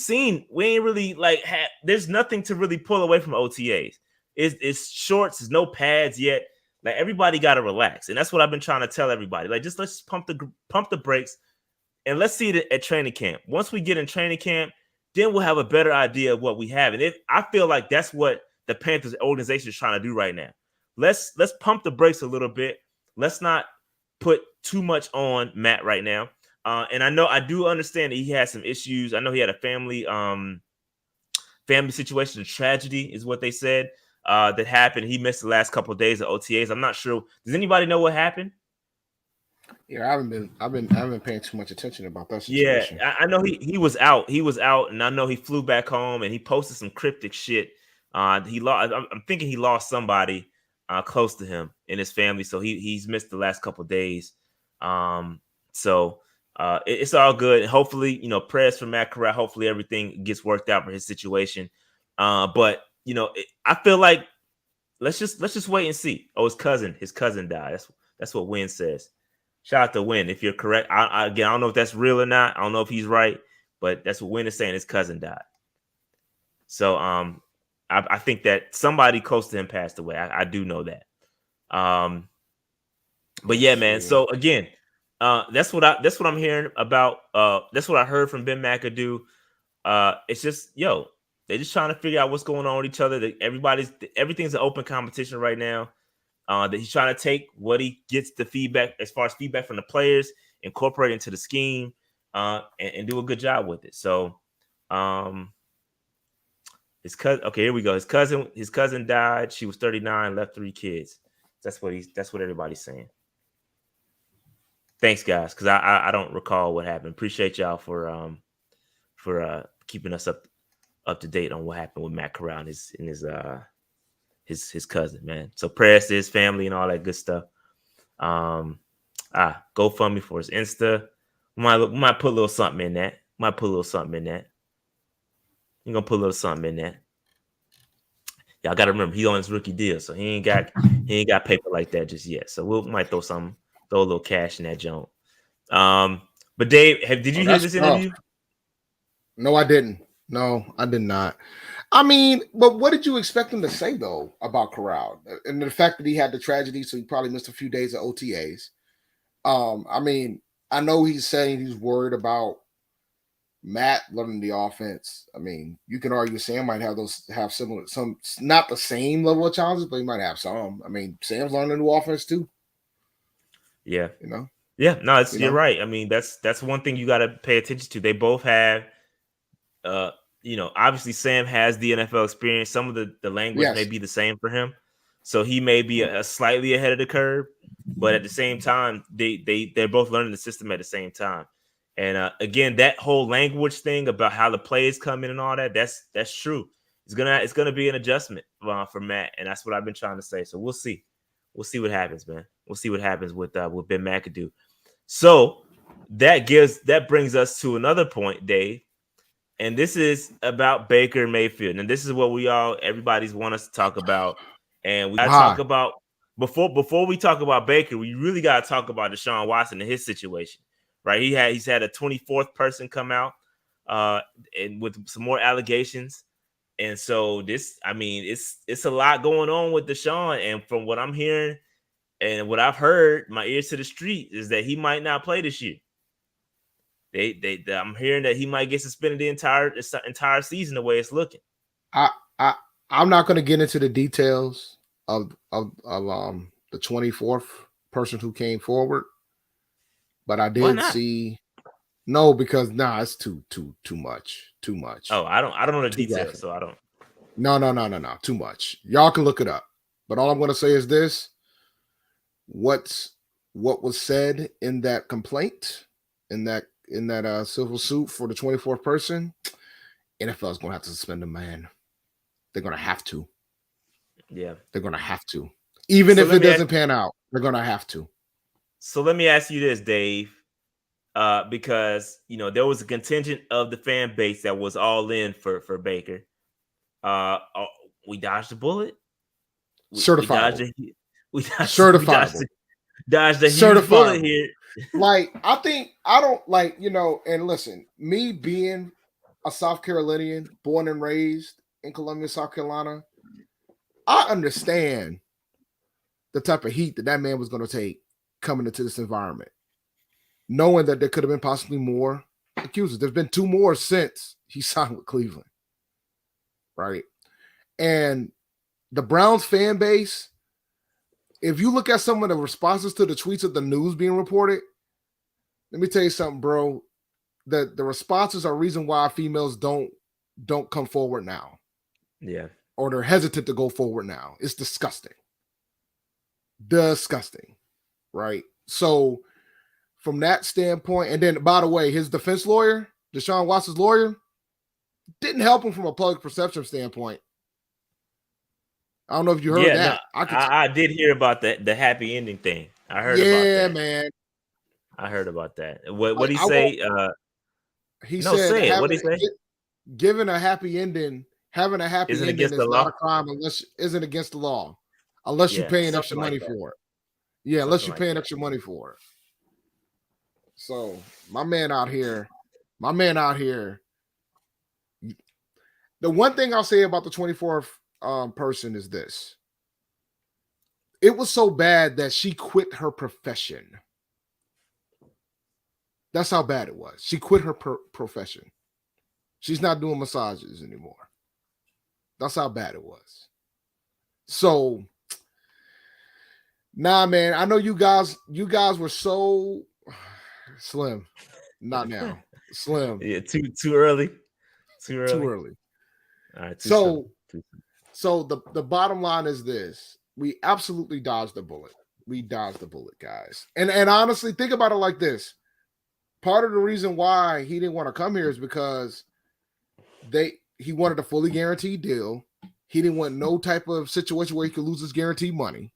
[SPEAKER 2] there's nothing to really pull away from OTAs. It's shorts, there's no pads yet. Like, everybody got to relax. And that's what I've been trying to tell everybody. Like, just let's pump the brakes and let's see it at training camp. Once we get in training camp, then we'll have a better idea of what we have. And I feel like that's what the Panthers organization is trying to do right now. Let's pump the brakes a little bit. Let's not put too much on Matt right now. And I do understand that he has some issues. I know he had a family situation, a tragedy is what they said that happened. He missed the last couple of days of OTAs. I'm not sure. Does anybody know what happened?
[SPEAKER 3] Yeah, I haven't been paying too much attention about that situation.
[SPEAKER 2] Yeah, I know he was out. He was out, and I know he flew back home and he posted some cryptic shit. He lost. I'm thinking he lost somebody close to him in his family, so he's missed the last couple of days. So it's all good. Hopefully, prayers for Matt Corral. Hopefully, everything gets worked out for his situation. But I feel like let's just wait and see. Oh, his cousin died. That's what Wynn says. Shout out to Wynn if you're correct. I don't know if that's real or not. I don't know if he's right, but that's what Wynn is saying. His cousin died. So I think that somebody close to him passed away. I do know that. But yeah, man. So again, that's what I'm hearing about. That's what I heard from Ben McAdoo. It's just, they're just trying to figure out what's going on with each other. Everything's an open competition right now. That he's trying to take what he gets the feedback as far as feedback from the players, incorporate into the scheme, and do a good job with it. So, his cousin. Okay, here we go. His cousin died. She was 39, left 3 kids. That's what everybody's saying. Thanks, guys, because I don't recall what happened. Appreciate y'all for keeping us up to date on what happened with Matt Corral and his cousin, man. So prayers to his family and all that good stuff. GoFundMe for his Insta. We might put a little something in that. You're gonna put a little something in that. Y'all gotta remember he's on his rookie deal, so he ain't got paper like that just yet. So we might throw a little cash in that joint. But Dave, did you hear this interview?
[SPEAKER 3] No, I didn't. No, I did not. I mean, but what did you expect him to say, though, about Corral? And the fact that he had the tragedy, so he probably missed a few days of OTAs. I mean, I know he's saying he's worried about Matt learning the offense. I mean, you can argue Sam might have similar, some not the same level of challenges, but he might have some. I mean, Sam's learning a new offense too.
[SPEAKER 2] Yeah. Yeah, no, you're right. I mean, that's one thing you got to pay attention to. They both have obviously Sam has the NFL experience. Some of the language may be the same for him. So he may be a slightly ahead of the curve, but at the same time, they're both learning the system at the same time. And again, that whole language thing about how the plays come in and all that, that's true. It's gonna be an adjustment for Matt, and that's what I've been trying to say. So we'll see what happens, man. We'll see what happens with Ben McAdoo. So that brings us to another point, Dave. And this is about Baker Mayfield. And this is what everybody's want us to talk about. And we got to talk about, before we talk about Baker, we really got to talk about Deshaun Watson and his situation, right? He's had a 24th person come out and with some more allegations. And so it's a lot going on with Deshaun. And from what I'm hearing and what I've heard, my ears to the street, is that he might not play this year. I'm hearing that he might get suspended the entire season the way it's looking.
[SPEAKER 3] I'm not going to get into the details of the 24th person who came forward, but I
[SPEAKER 2] Why
[SPEAKER 3] did
[SPEAKER 2] not?
[SPEAKER 3] see no because it's too much.
[SPEAKER 2] Oh, I don't know the
[SPEAKER 3] Too
[SPEAKER 2] details,
[SPEAKER 3] graphic.
[SPEAKER 2] so I don't.
[SPEAKER 3] No, too much. Y'all can look it up. But all I'm going to say is this: what was said in that complaint, in that civil suit for the 24th person, NFL is going to have to suspend the man. They're going to have to.
[SPEAKER 2] Yeah,
[SPEAKER 3] they're going to have to. Even
[SPEAKER 2] So
[SPEAKER 3] if it doesn't pan out, they're going to have to.
[SPEAKER 2] So let me ask you this, Dave, because there was a contingent of the fan base that was all in for Baker. We dodged the bullet. We dodged
[SPEAKER 3] Certifiable.
[SPEAKER 2] we
[SPEAKER 3] Certifiable.
[SPEAKER 2] dodged a huge bullet here.
[SPEAKER 3] Like, I don't like, and listen, me being a South Carolinian, born and raised in Columbia, South Carolina, I understand the type of heat that man was going to take coming into this environment, knowing that there could have been possibly more accusers. There's been 2 more since he signed with Cleveland, right? And the Browns fan base, if you look at some of the responses to the tweets of the news being reported, let me tell you something, bro. The responses are reason why females don't come forward now.
[SPEAKER 2] Yeah.
[SPEAKER 3] Or they're hesitant to go forward now. It's disgusting. Disgusting. Right? So from that standpoint, and then by the way, his defense lawyer, Deshaun Watson's lawyer, didn't help him from a public perception standpoint. I don't know if you heard that.
[SPEAKER 2] No, I did hear about the happy ending thing. I heard about that.
[SPEAKER 3] Yeah, man.
[SPEAKER 2] I heard about that. What did he say?
[SPEAKER 3] He said,
[SPEAKER 2] say it. What did he say?
[SPEAKER 3] Giving a happy ending, having a happy ending is not a crime isn't against the law, unless you're paying extra money for it. Yeah, unless you're paying extra money for it. So my man out here. The one thing I'll say about the 24th person is this: it was so bad that she quit her profession. That's how bad it was. She quit her profession. She's not doing massages anymore. That's how bad it was. So, man, I know you guys were so slim. Not now. Slim.
[SPEAKER 2] Yeah, too early.
[SPEAKER 3] Too early.
[SPEAKER 2] All right.
[SPEAKER 3] So the bottom line is this: we absolutely dodged the bullet. We dodged the bullet, guys. And honestly, think about it like this. Part of the reason why he didn't want to come here is because he wanted a fully guaranteed deal. He didn't want no type of situation where he could lose his guaranteed money.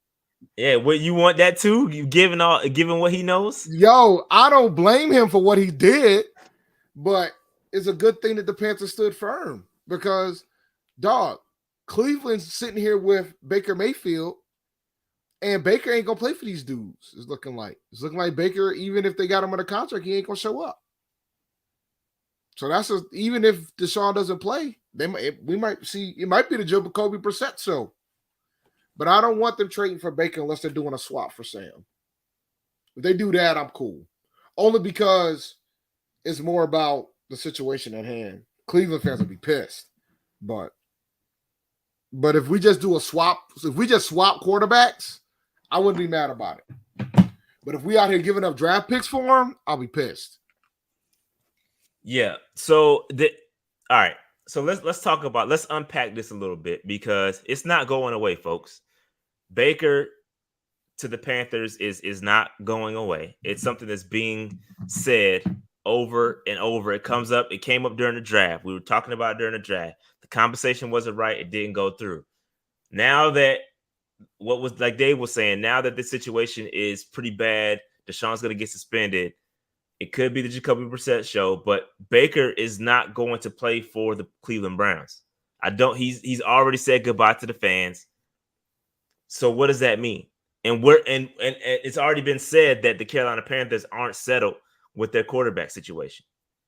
[SPEAKER 2] Yeah, what you want that too? You given what he knows?
[SPEAKER 3] Yo, I don't blame him for what he did, but it's a good thing that the Panthers stood firm because, dog, Cleveland's sitting here with Baker Mayfield, and Baker ain't gonna play for these dudes. It's looking like Baker, even if they got him on a contract, he ain't gonna show up. So even if Deshaun doesn't play, we might see it might be the Jacoby Brissett show. But I don't want them trading for Baker unless they're doing a swap for Sam. If they do that, I'm cool. Only because it's more about the situation at hand. Cleveland fans will be pissed. But if we just do a swap, if we just swap quarterbacks, I wouldn't be mad about it. But if we out here giving up draft picks for him, I'll be pissed.
[SPEAKER 2] Yeah. So all right. So let's unpack this a little bit because it's not going away, folks. Baker to the Panthers is not going away. It's something that's being said over and over. It came up during the draft. We were talking about it during the draft. The conversation wasn't right. It didn't go through. Now that what was like Dave was saying, now that this situation is pretty bad, Deshaun's going to get suspended. It could be the Jacoby Brissett show, but Baker is not going to play for the Cleveland Browns. He's already said goodbye to the fans. So what does that mean? And it's already been said that the Carolina Panthers aren't settled with their quarterback situation.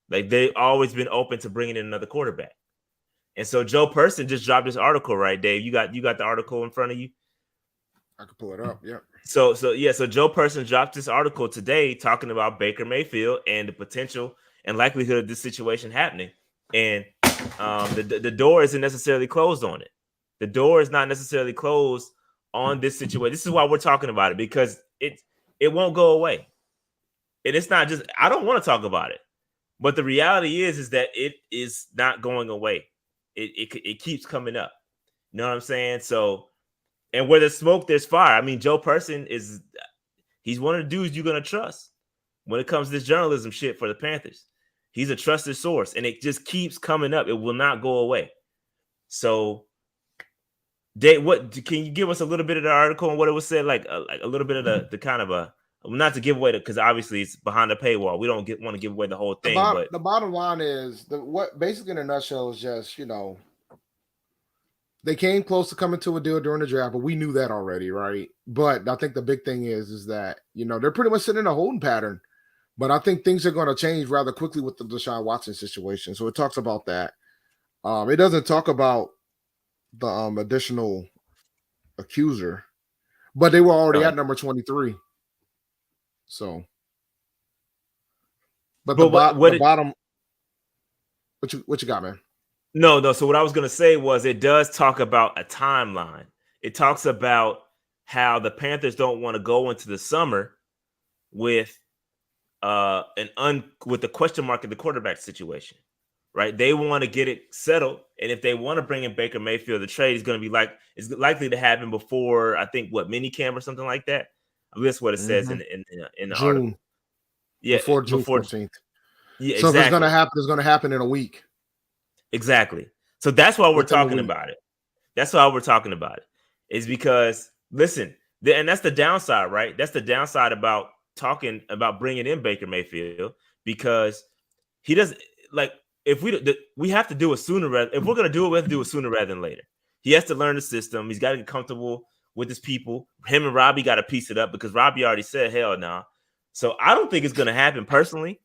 [SPEAKER 2] Like they've always been open to bringing in another quarterback. And so Joe Person just dropped this article, right, Dave? You got the article in front of you?
[SPEAKER 3] I can pull it up, yeah.
[SPEAKER 2] So Joe Person dropped this article today talking about Baker Mayfield and the potential and likelihood of this situation happening. And the door isn't necessarily closed on it. The door is not necessarily closed on this situation. This is why we're talking about it, because it won't go away. And it's not just, I don't want to talk about it, but the reality is that it is not going away. It keeps coming up. You know what I'm saying? So, and where there's smoke, there's fire. I mean, Joe Person he's one of the dudes you're going to trust when it comes to this journalism shit for the Panthers. He's a trusted source, and it just keeps coming up. It will not go away. So, Dave, what can you give us a little bit of the article and what it was said, like a little bit of the kind of a, not to give away because obviously it's behind the paywall. We don't want to give away the whole thing. But
[SPEAKER 3] the bottom line is what basically in a nutshell is just, they came close to coming to a deal during the draft, but we knew that already, right? But I think the big thing is that, they're pretty much sitting in a holding pattern. But I think things are going to change rather quickly with the Deshaun Watson situation. So it talks about that. It doesn't talk about the additional accuser, but they were already at number 23. So, but the bottom, what you got, man?
[SPEAKER 2] No. So what I was going to say was it does talk about a timeline. It talks about how the Panthers don't want to go into the summer with with the question mark in the quarterback situation, right? They want to get it settled, and if they want to bring in Baker Mayfield, the trade is going to be it's likely to happen before, I think, minicamp or something like that. I mean, that's what it says in the
[SPEAKER 3] June.
[SPEAKER 2] article. Yeah,
[SPEAKER 3] before June 14th.
[SPEAKER 2] Yeah,
[SPEAKER 3] so
[SPEAKER 2] exactly.
[SPEAKER 3] If it's going to happen, it's going to happen in a week.
[SPEAKER 2] Exactly. So that's why we're talking about it. That's why we're talking about it. Is because listen, and that's the downside, right? That's the downside about talking about bringing in Baker Mayfield, because he doesn't if we have to do it sooner rather. If we're going to do it, we have to do it sooner rather than later. He has to learn the system. He's got to get comfortable with his people. Him and Robbie got to piece it up, because Robbie already said hell nah. So I don't think it's going to happen personally.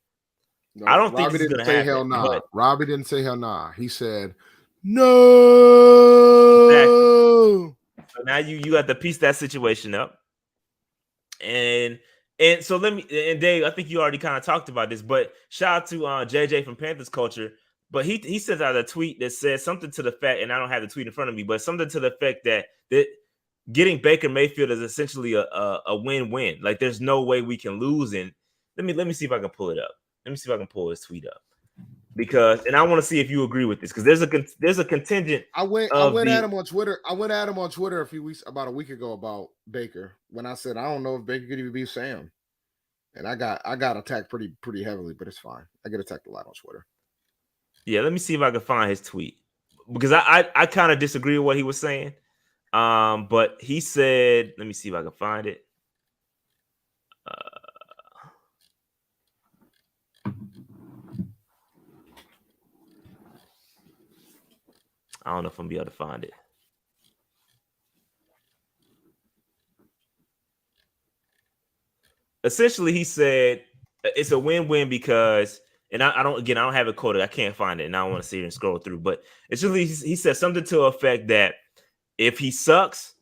[SPEAKER 3] No,
[SPEAKER 2] I don't
[SPEAKER 3] Robbie
[SPEAKER 2] think it's going to happen.
[SPEAKER 3] Hell nah.
[SPEAKER 2] But
[SPEAKER 3] Robbie didn't say hell nah. He said no.
[SPEAKER 2] Exactly. So now you have to piece that situation up. And so Dave, I think you already kind of talked about this, but shout out to JJ from Panthers Culture. But he sent out a tweet that said something to the fact, and I don't have the tweet in front of me, but something to the effect that getting Baker Mayfield is essentially a win-win. Like, there's no way we can lose. And let me see if I can pull it up. Let me see if I can pull his tweet up, and I want to see if you agree with this, because there's a contingent.
[SPEAKER 3] I went at him on Twitter. I went at him on Twitter about a week ago about Baker, when I said I don't know if Baker could even beat Sam, and I got attacked pretty heavily, but it's fine. I get attacked a lot on Twitter.
[SPEAKER 2] Yeah, let me see if I can find his tweet, because I kind of disagree with what he was saying. But he said, let me see if I can find it. I don't know if I'm gonna be able to find it. Essentially, he said it's a win-win because, and I don't have it quoted. I can't find it, and I don't want to sit here and scroll through. But essentially, he said something to the effect that if he sucks,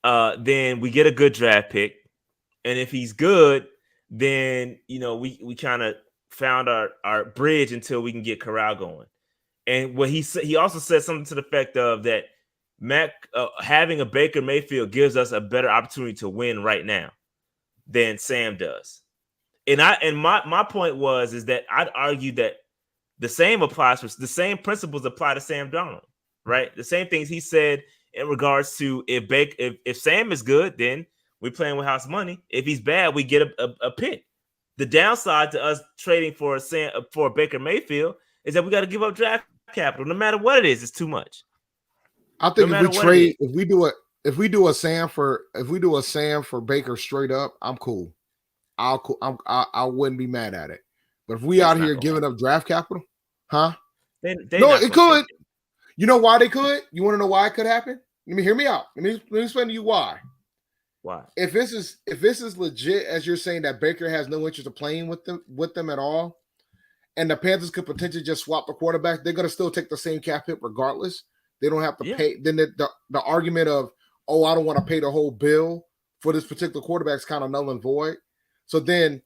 [SPEAKER 2] then we get a good draft pick, and if he's good, then we kind of found our bridge until we can get Corral going. And what he also said something to the effect of that having a Baker Mayfield gives us a better opportunity to win right now than Sam does. And my point is that I'd argue that the same principles apply to Sam Darnold, right? The same things he said in regards to if Sam is good, then we're playing with house money. If he's bad, we get a pick. The downside to us trading for Baker Mayfield is that we got to give up draft capital. No matter what it is, it's too much.
[SPEAKER 3] I think if we do a Sam for Baker straight up, I'm cool. I wouldn't be mad at it. But if we out here giving up draft capital, huh? No, it could. You know why they could? You want to know why it could happen? Hear me out. Let me explain to you why.
[SPEAKER 2] Why?
[SPEAKER 3] If this is legit, as you're saying, that Baker has no interest of playing with them at all, and the Panthers could potentially just swap the quarterback, they're going to still take the same cap hit regardless. They don't have to pay. Then the argument of, oh, I don't want to pay the whole bill for this particular quarterback is kind of null and void. So then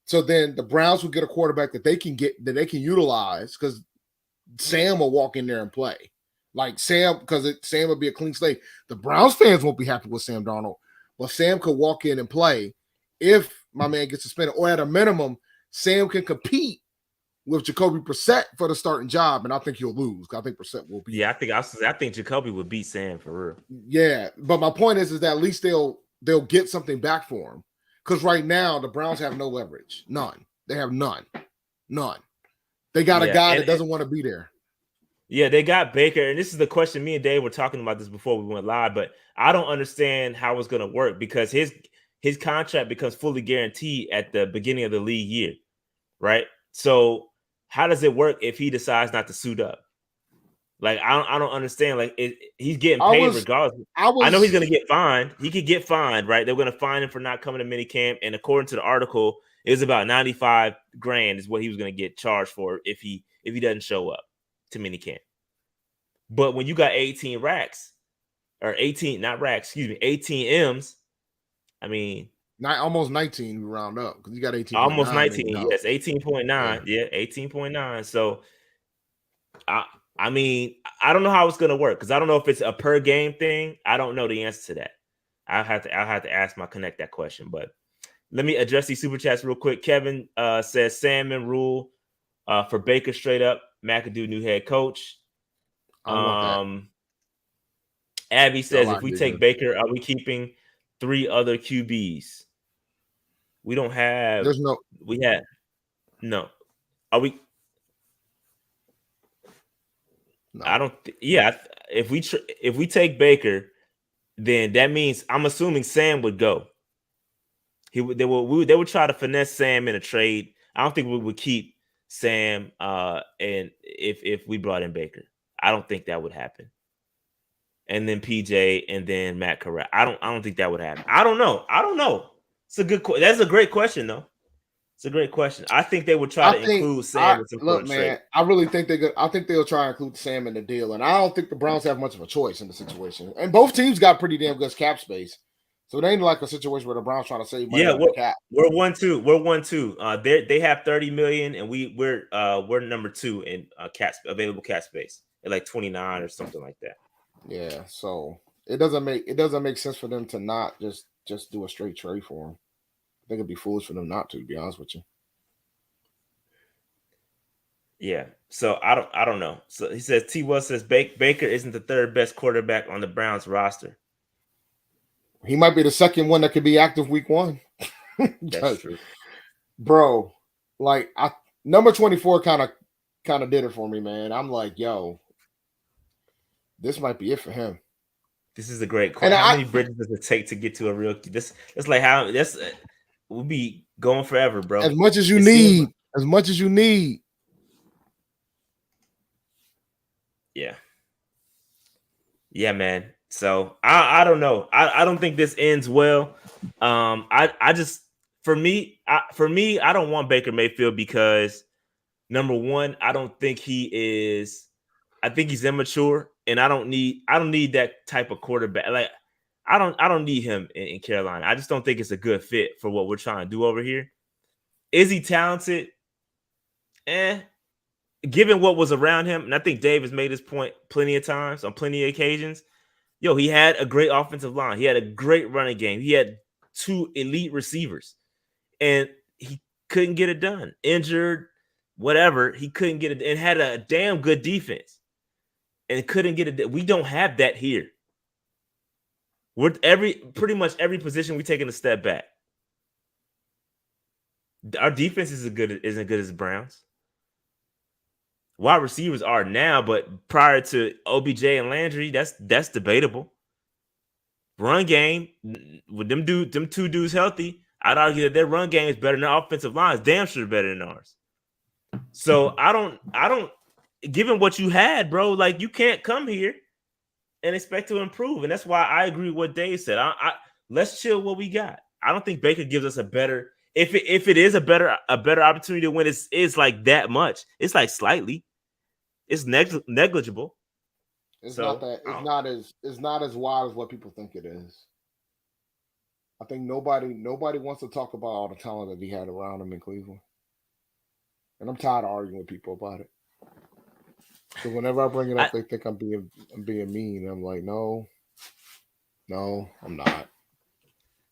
[SPEAKER 3] the Browns will get a quarterback that they can utilize, because Sam will walk in there and play. Like Sam, because Sam would be a clean slate. The Browns fans won't be happy with Sam Darnold, but Sam could walk in and play if my man gets suspended, or at a minimum, Sam can compete with Jacoby Brissett for the starting job, and I think he'll lose. I think Brissett will be.
[SPEAKER 2] Yeah, I think Jacoby would beat Sam for real.
[SPEAKER 3] Yeah, but my point is that at least they'll get something back for him. Because right now the Browns have no leverage, none. They have none. They got a guy that doesn't want to be there.
[SPEAKER 2] Yeah, they got Baker, and this is the question. Me and Dave were talking about this before we went live, but I don't understand how it's going to work because his contract becomes fully guaranteed at the beginning of the league year, right? So how does it work if he decides not to suit up? Like I don't understand. Like he's getting paid regardless. I know he's going to get fined. He could get fined, right? They're going to fine him for not coming to minicamp, and according to the article, it was about $95,000 is what he was going to get charged for if he doesn't show up to minicamp. But when you got 18 racks or 18, not racks, excuse me, 18 M's, I mean,
[SPEAKER 3] almost 19 we round up because you got 18.
[SPEAKER 2] Almost 19, yes, 18.9. Yeah, 18.9. So I mean, I don't know how it's gonna work because I don't know if it's a per game thing. I don't know the answer to that. I'll have to ask my connect that question, but let me address these super chats real quick. Kevin says Salmon rule for Baker straight up. McAdoo new head coach. Abby says if we take Baker, are we keeping 3 other QBs? We don't have.
[SPEAKER 3] There's no.
[SPEAKER 2] We have no. Are we? No. I don't. Yeah, if we take Baker, then that means I'm assuming Sam would go. They would try to finesse Sam in a trade. I don't think we would keep Sam. And if we brought in Baker, I don't think that would happen. And then PJ and then Matt Corral. I don't think that would happen. I don't know. It's a good. That's a great question though. It's a great question. I think they would try to include Sam.
[SPEAKER 3] Look, man, I really think I think they'll try to include Sam in the deal, and I don't think the Browns have much of a choice in the situation. And both teams got pretty damn good cap space, so it ain't like a situation where the Browns trying to save money on the cap.
[SPEAKER 2] We're 1-2. We're 1-2. They have $30 million, and we're number 2 in available cap space at like 29 or something like that.
[SPEAKER 3] Yeah, so it doesn't make sense for them to not just do a straight trade for him. I think it'd be foolish for them not to be honest with you.
[SPEAKER 2] Yeah, so I don't know. So he says T. Wells says Baker isn't the 3rd best quarterback on the Browns roster.
[SPEAKER 3] He might be the 2nd one that could be active week 1.
[SPEAKER 2] That's true,
[SPEAKER 3] bro. Like number 24 kind of did it for me, man. I'm like, yo, this might be it for him.
[SPEAKER 2] This is a great question. How many bridges does it take to get to a real? It's like how we'll be going forever, bro.
[SPEAKER 3] As much as you need. As much as you need.
[SPEAKER 2] Yeah. Yeah, man. So I don't know. I don't think this ends well. I just for me, I don't want Baker Mayfield because number one, I don't think he is. I think he's immature, and I don't need that type of quarterback. Like I don't need him in Carolina. I just don't think it's a good fit for what we're trying to do over here. Is he talented? Given what was around him, and I think Dave has made this point plenty of times on plenty of occasions. Yo, he had a great offensive line. He had a great running game. He had 2 elite receivers, and he couldn't get it done. Injured, whatever, he couldn't get it, and had a damn good defense, and couldn't get it. We don't have that here. We're pretty much every position we taking a step back. Our defense isn't good as the Browns. Wide receivers are now, but prior to OBJ and Landry, that's debatable. Run game with them 2 dudes healthy, I'd argue that their run game is better than their offensive line. It's damn sure better than ours. So I don't. Given what you had, bro, like you can't come here and expect to improve, and that's why I agree with what Dave said. Let's chill what we got. I don't think Baker gives us a better. If it is a better opportunity to win, it's like that much. It's like slightly. It's negligible.
[SPEAKER 3] It's not as wide as what people think it is. I think nobody wants to talk about all the talent that he had around him in Cleveland. And I'm tired of arguing with people about it. So whenever I bring it up, they think I'm being mean. I'm like, no, I'm not.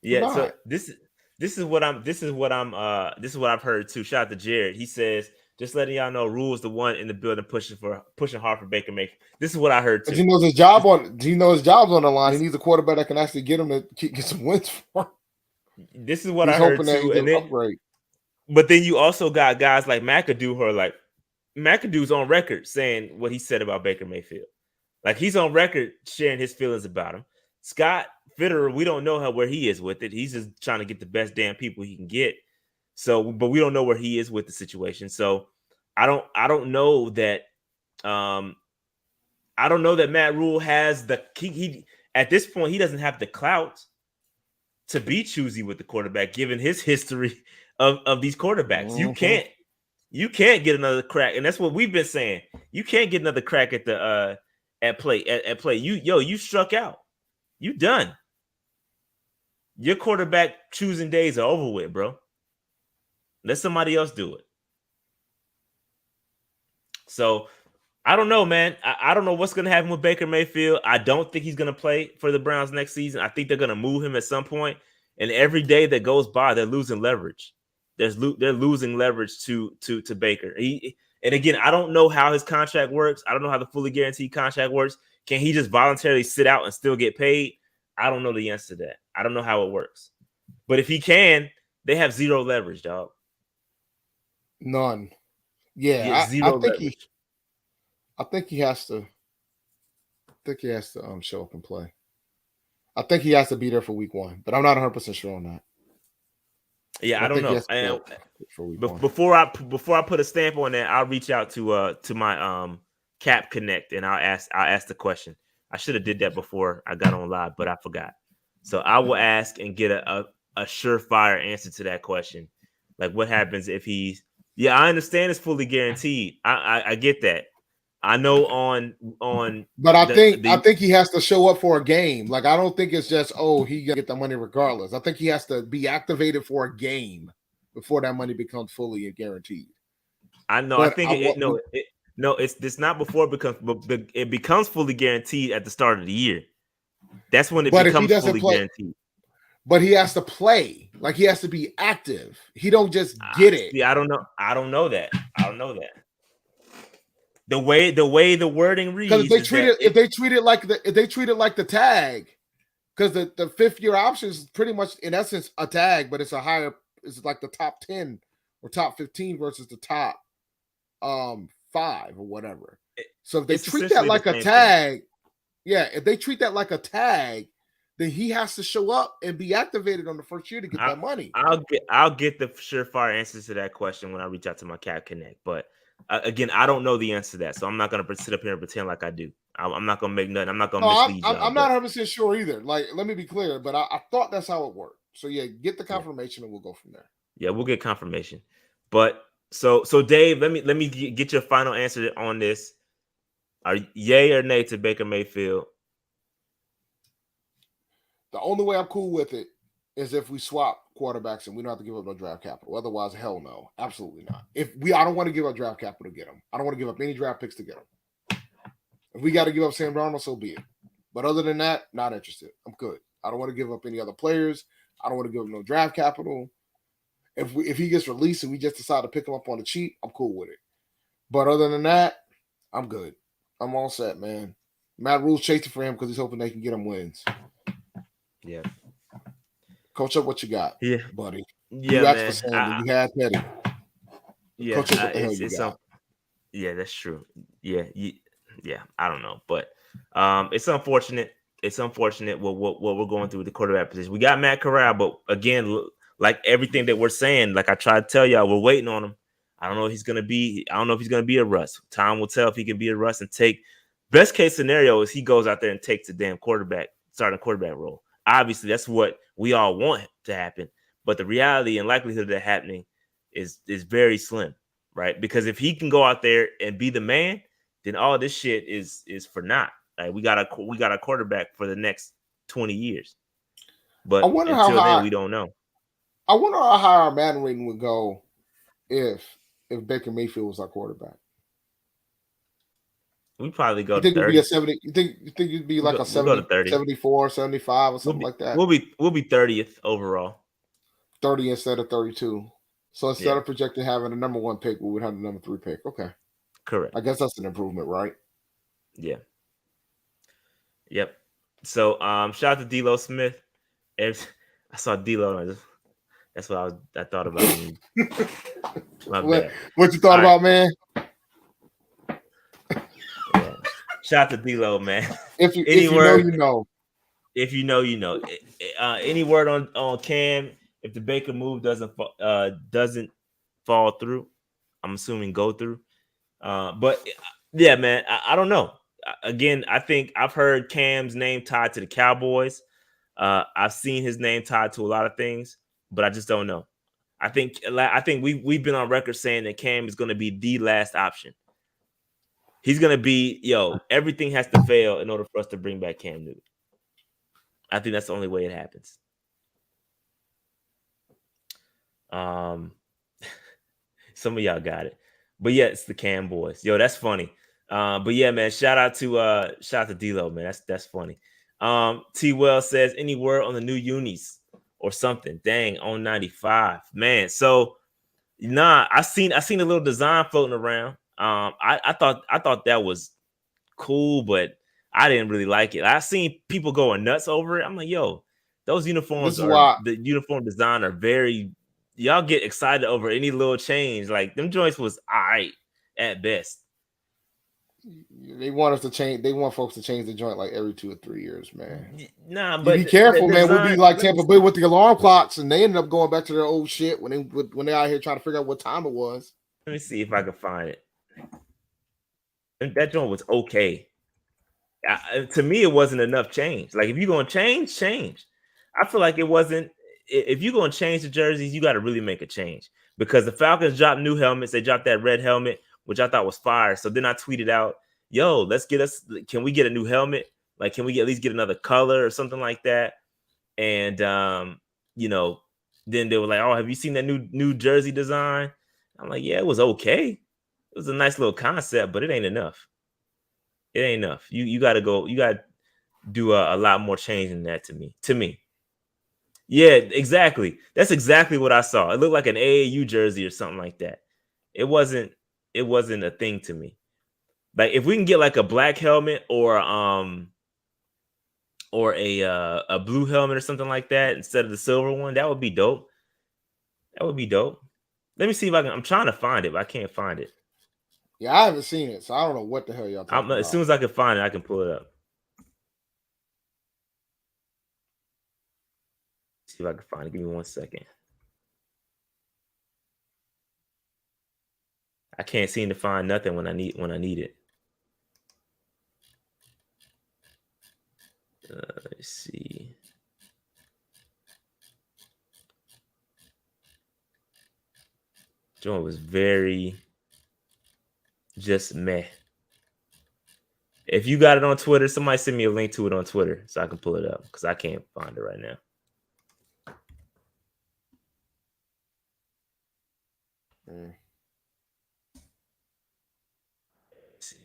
[SPEAKER 2] Yeah, so this is what I've heard too. Shout out to Jared. He says, just letting y'all know, Rule's the one in the building pushing hard for Baker Mayfield. This is what I heard too.
[SPEAKER 3] He knows his job he knows his job's on the line. He needs a quarterback that can actually get him to get some wins for him.
[SPEAKER 2] This is what I heard too. And then,
[SPEAKER 3] upgrade.
[SPEAKER 2] But then you also got guys like McAdoo who are like, McAdoo's on record saying what he said about Baker Mayfield. Like, he's on record sharing his feelings about him. Scott Fitterer, we don't know where he is with it. He's just trying to get the best damn people he can get. So, but we don't know where he is with the situation. So I don't know that Matt Rule has he at this point, he doesn't have the clout to be choosy with the quarterback, given his history of these quarterbacks.
[SPEAKER 3] Mm-hmm.
[SPEAKER 2] You can't get another crack, and that's what we've been saying. You can't get another crack at the at play. You struck out. You done. Your quarterback choosing days are over with, bro. Let somebody else do it. So I don't know, man. I don't know what's going to happen with Baker Mayfield. I don't think he's going to play for the Browns next season. I think they're going to move him at some point. And every day that goes by, they're losing leverage. They're losing leverage to Baker. And again, I don't know how his contract works. I don't know how the fully guaranteed contract works. Can he just voluntarily sit out and still get paid? I don't know the answer to that. I don't know how it works. But if he can, they have zero leverage, dog.
[SPEAKER 3] None. Yeah,
[SPEAKER 2] zero leverage.
[SPEAKER 3] I think he has to show up and play. I think he has to be there for week 1, but I'm not 100% sure on that.
[SPEAKER 2] Yeah, I don't know. Before I put a stamp on that, I'll reach out to my Cap Connect and I'll ask the question. I should have did that before I got on live, but I forgot. So I will ask and get a surefire answer to that question. Like, what happens if he's? Yeah, I understand it's fully guaranteed. I get that. I know
[SPEAKER 3] but I think he has to show up for a game. Like, I don't think it's just, he gonna get the money regardless. I think he has to be activated for a game before that money becomes fully guaranteed.
[SPEAKER 2] I know. But I think it's not before it becomes fully guaranteed at the start of the year. That's when it becomes fully guaranteed.
[SPEAKER 3] But he has to play. Like, he has to be active. He don't just get it.
[SPEAKER 2] See, I don't know that. The way the wording reads,
[SPEAKER 3] because if they treat it like the tag, because the 5th year option is pretty much in essence a tag, but it's it's like the top 10 or top 15 versus the top 5 or whatever. So if they treat that like a tag, if they treat that like a tag, then he has to show up and be activated on the first year to get that money.
[SPEAKER 2] I'll get the surefire answers to that question when I reach out to my Cap Connect, but. Again, I don't know the answer to that, so I'm not going to sit up here and pretend like I do. I'm not going to make nothing. I'm not going to mislead you.
[SPEAKER 3] I'm not 100% sure either. Like, let me be clear, but I thought that's how it worked. So, get the confirmation and we'll go from there.
[SPEAKER 2] Yeah, we'll get confirmation. But so Dave, let me get your final answer on this. Are yay or nay to Baker Mayfield?
[SPEAKER 3] The only way I'm cool with it is if we swap quarterbacks and we don't have to give up no draft capital. Otherwise, hell no, absolutely not. I don't want to give up draft capital to get him. I don't want to give up any draft picks to get him. If we got to give up Sam Darnold, so be it. But other than that, not interested. I'm good. I don't want to give up any other players. I don't want to give up no draft capital. If he gets released and we just decide to pick him up on the cheap, I'm cool with it. But other than that, I'm good. I'm all set, man. Matt Rule's chasing for him because he's hoping they can get him wins.
[SPEAKER 2] Yeah.
[SPEAKER 3] Coach up what you got, buddy.
[SPEAKER 2] Yeah,
[SPEAKER 3] you asked for Sandy. You had Teddy.
[SPEAKER 2] Yeah,
[SPEAKER 3] Coach up what the hell you got.
[SPEAKER 2] Yeah, that's true. Yeah, I don't know, but it's unfortunate. It's unfortunate what we're going through with the quarterback position. We got Matt Corral, but again, like everything that we're saying, like I tried to tell y'all, we're waiting on him. I don't know if he's gonna be a Russ. Time will tell if he can be a Russ and take. Best case scenario is he goes out there and takes the damn starting quarterback role. Obviously, that's what we all want to happen, but the reality and likelihood of that happening is very slim, right? Because if he can go out there and be the man, then all this shit is for naught. Like, we got a quarterback for the next 20 years, but until then, we don't know.
[SPEAKER 3] I wonder how high our man rating would go if Baker Mayfield was our quarterback.
[SPEAKER 2] We probably go
[SPEAKER 3] You
[SPEAKER 2] to
[SPEAKER 3] think it'd be
[SPEAKER 2] 30.
[SPEAKER 3] a 70? You think it'd be like a
[SPEAKER 2] We'll go to
[SPEAKER 3] 70,
[SPEAKER 2] 30.
[SPEAKER 3] 74, 75 or something like that?
[SPEAKER 2] We'll be 30th overall.
[SPEAKER 3] 30 instead of 32. So instead
[SPEAKER 2] Yeah.
[SPEAKER 3] of projecting having the number 1 pick, we would have the number 3 pick. Okay.
[SPEAKER 2] Correct.
[SPEAKER 3] I guess that's an improvement, right?
[SPEAKER 2] Yeah. Yep. So shout out to D-Lo Smith. If I saw D-Lo, that's what I thought about when you my bad.
[SPEAKER 3] What you thought about, man?
[SPEAKER 2] Yeah. Shout out to D-Lo, man.
[SPEAKER 3] If you know, you know.
[SPEAKER 2] If you know, you know. Any word on Cam? If the Baker move doesn't fall through, I'm assuming go through. But yeah, man, I don't know. Again, I think I've heard Cam's name tied to the Cowboys. I've seen his name tied to a lot of things, but I just don't know. I think we've been on record saying that Cam is going to be the last option. He's going to be, everything has to fail in order for us to bring back Cam Newton. I think that's the only way it happens. Some of y'all got it. But yeah, it's the Cam boys. Yo, that's funny. But yeah, man, shout out to D-Lo, man. That's funny. T Well says, any word on the new unis or something? Dang, on 95. Man, so I seen a little design floating around. I thought that was cool, but I didn't really like it. I seen people going nuts over it. I'm like, yo, those uniforms the uniform design are very, y'all get excited over any little change. Like them joints was all right at best.
[SPEAKER 3] They want us to change. They want folks to change the joint like every 2 or 3 years, man.
[SPEAKER 2] Nah, but
[SPEAKER 3] be careful, man. We'll be like Tampa Bay with the alarm clocks, and they ended up going back to their old shit when they out here trying to figure out what time it was.
[SPEAKER 2] Let me see if I can find it. That joint was okay. To me, it wasn't enough change. Like if you're gonna change. I feel like it wasn't. If you're gonna change the jerseys, you got to really make a change because the Falcons dropped new helmets. They dropped that red helmet, which I thought was fire. So then I tweeted out, "Yo, can we get a new helmet? Like, can we at least get another color or something like that?" And then they were like, "Oh, have you seen that new jersey design?" I'm like, "Yeah, it was okay. It was a nice little concept, but it ain't enough. It ain't enough. You got to do a lot more change than that to me. Yeah, exactly. That's exactly what I saw. It looked like an AAU jersey or something like that. It wasn't a thing to me. Like if we can get like a black helmet or a blue helmet or something like that instead of the silver one, that would be dope. Let me see if I can. I'm trying to find it, but I can't find it.
[SPEAKER 3] Yeah, I haven't seen it, so I don't know what the hell y'all talking about.
[SPEAKER 2] As soon as I can find it, I can pull it up. See if I can find it. Give me 1 second. I can't seem to find nothing when I need it. Let's see. Joint was very just meh. If you got it on Twitter, somebody send me a link to it on Twitter so I can pull it up because I can't find it right now. Let's see.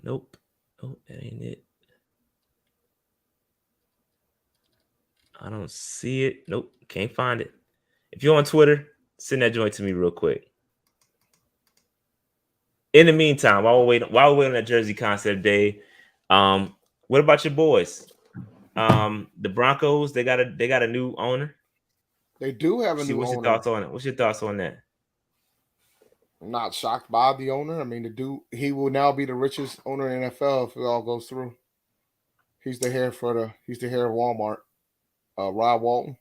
[SPEAKER 2] Nope. Oh, that ain't it. I don't see it. Nope. Can't find it. If you're on Twitter, send that joint to me real quick. In the meantime, while we're waiting on that jersey concept day, what about your boys? The Broncos, they got a new owner.
[SPEAKER 3] They do have a new owner.
[SPEAKER 2] What's your thoughts on it? What's your thoughts on that?
[SPEAKER 3] I'm not shocked by the owner. I mean, he will now be the richest owner in the NFL if it all goes through. He's the heir of Walmart. Rob Walton.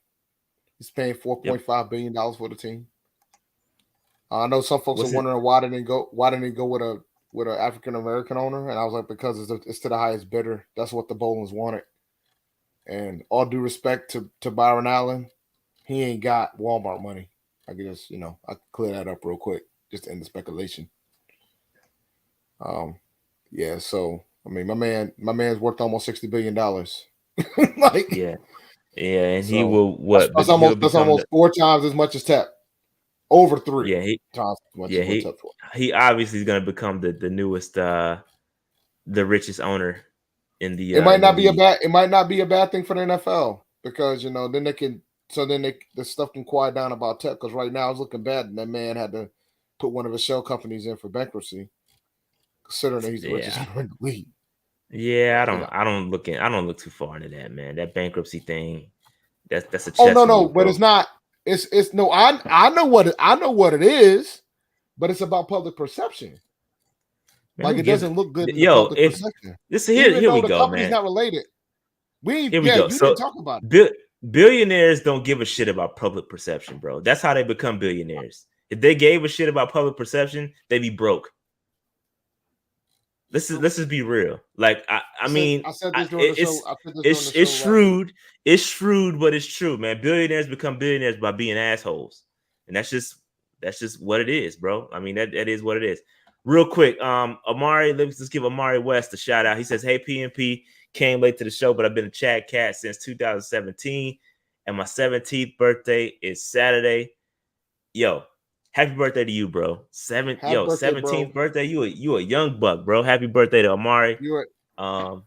[SPEAKER 3] He's paying $4.5 billion for the team. I know some folks are wondering why didn't they go with an African American owner, and I was like, because it's to the highest bidder. That's what the Bowlens wanted. And all due respect to Byron Allen, he ain't got Walmart money. I guess I can clear that up real quick just to end the speculation. Yeah. So I mean, my man's worth almost $60 billion.
[SPEAKER 2] Yeah, and so, he will what?
[SPEAKER 3] That's almost 4 times as much as Tep. over 3.
[SPEAKER 2] Yeah, he obviously is going to become the newest, the richest owner in the.
[SPEAKER 3] It might not be
[SPEAKER 2] league.
[SPEAKER 3] it might not be a bad thing for the NFL because then they can. So then the stuff can quiet down about Tech because right now it's looking bad, and that man had to put one of his shell companies in for bankruptcy, considering that he's the richest owner in the league.
[SPEAKER 2] Yeah, I don't look too far into that, man. That bankruptcy thing, that's a chess
[SPEAKER 3] no,
[SPEAKER 2] move,
[SPEAKER 3] but
[SPEAKER 2] bro.
[SPEAKER 3] it's not. It's no. I know what it is, but it's about public perception. Man, like it doesn't look good in the public perception.
[SPEAKER 2] Here we
[SPEAKER 3] the
[SPEAKER 2] go,
[SPEAKER 3] company's
[SPEAKER 2] man.
[SPEAKER 3] not related.
[SPEAKER 2] Here we go.
[SPEAKER 3] You
[SPEAKER 2] So
[SPEAKER 3] didn't talk about it.
[SPEAKER 2] Billionaires don't give a shit about public perception, bro. That's how they become billionaires. If they gave a shit about public perception, they'd be broke. Let's just be real. Like I mean,
[SPEAKER 3] I said this during the show.
[SPEAKER 2] It's shrewd. It's shrewd, but it's true, man. Billionaires become billionaires by being assholes, and that's just what it is, bro. I mean, that is what it is. Real quick, Amari, let's give Amari West a shout out. He says, "Hey, PNP, came late to the show, but I've been a Chad Cat since 2017, and my 17th birthday is Saturday. Yo, happy birthday to you, bro. 17th birthday. You a young buck, bro. Happy birthday to Amari.
[SPEAKER 3] You a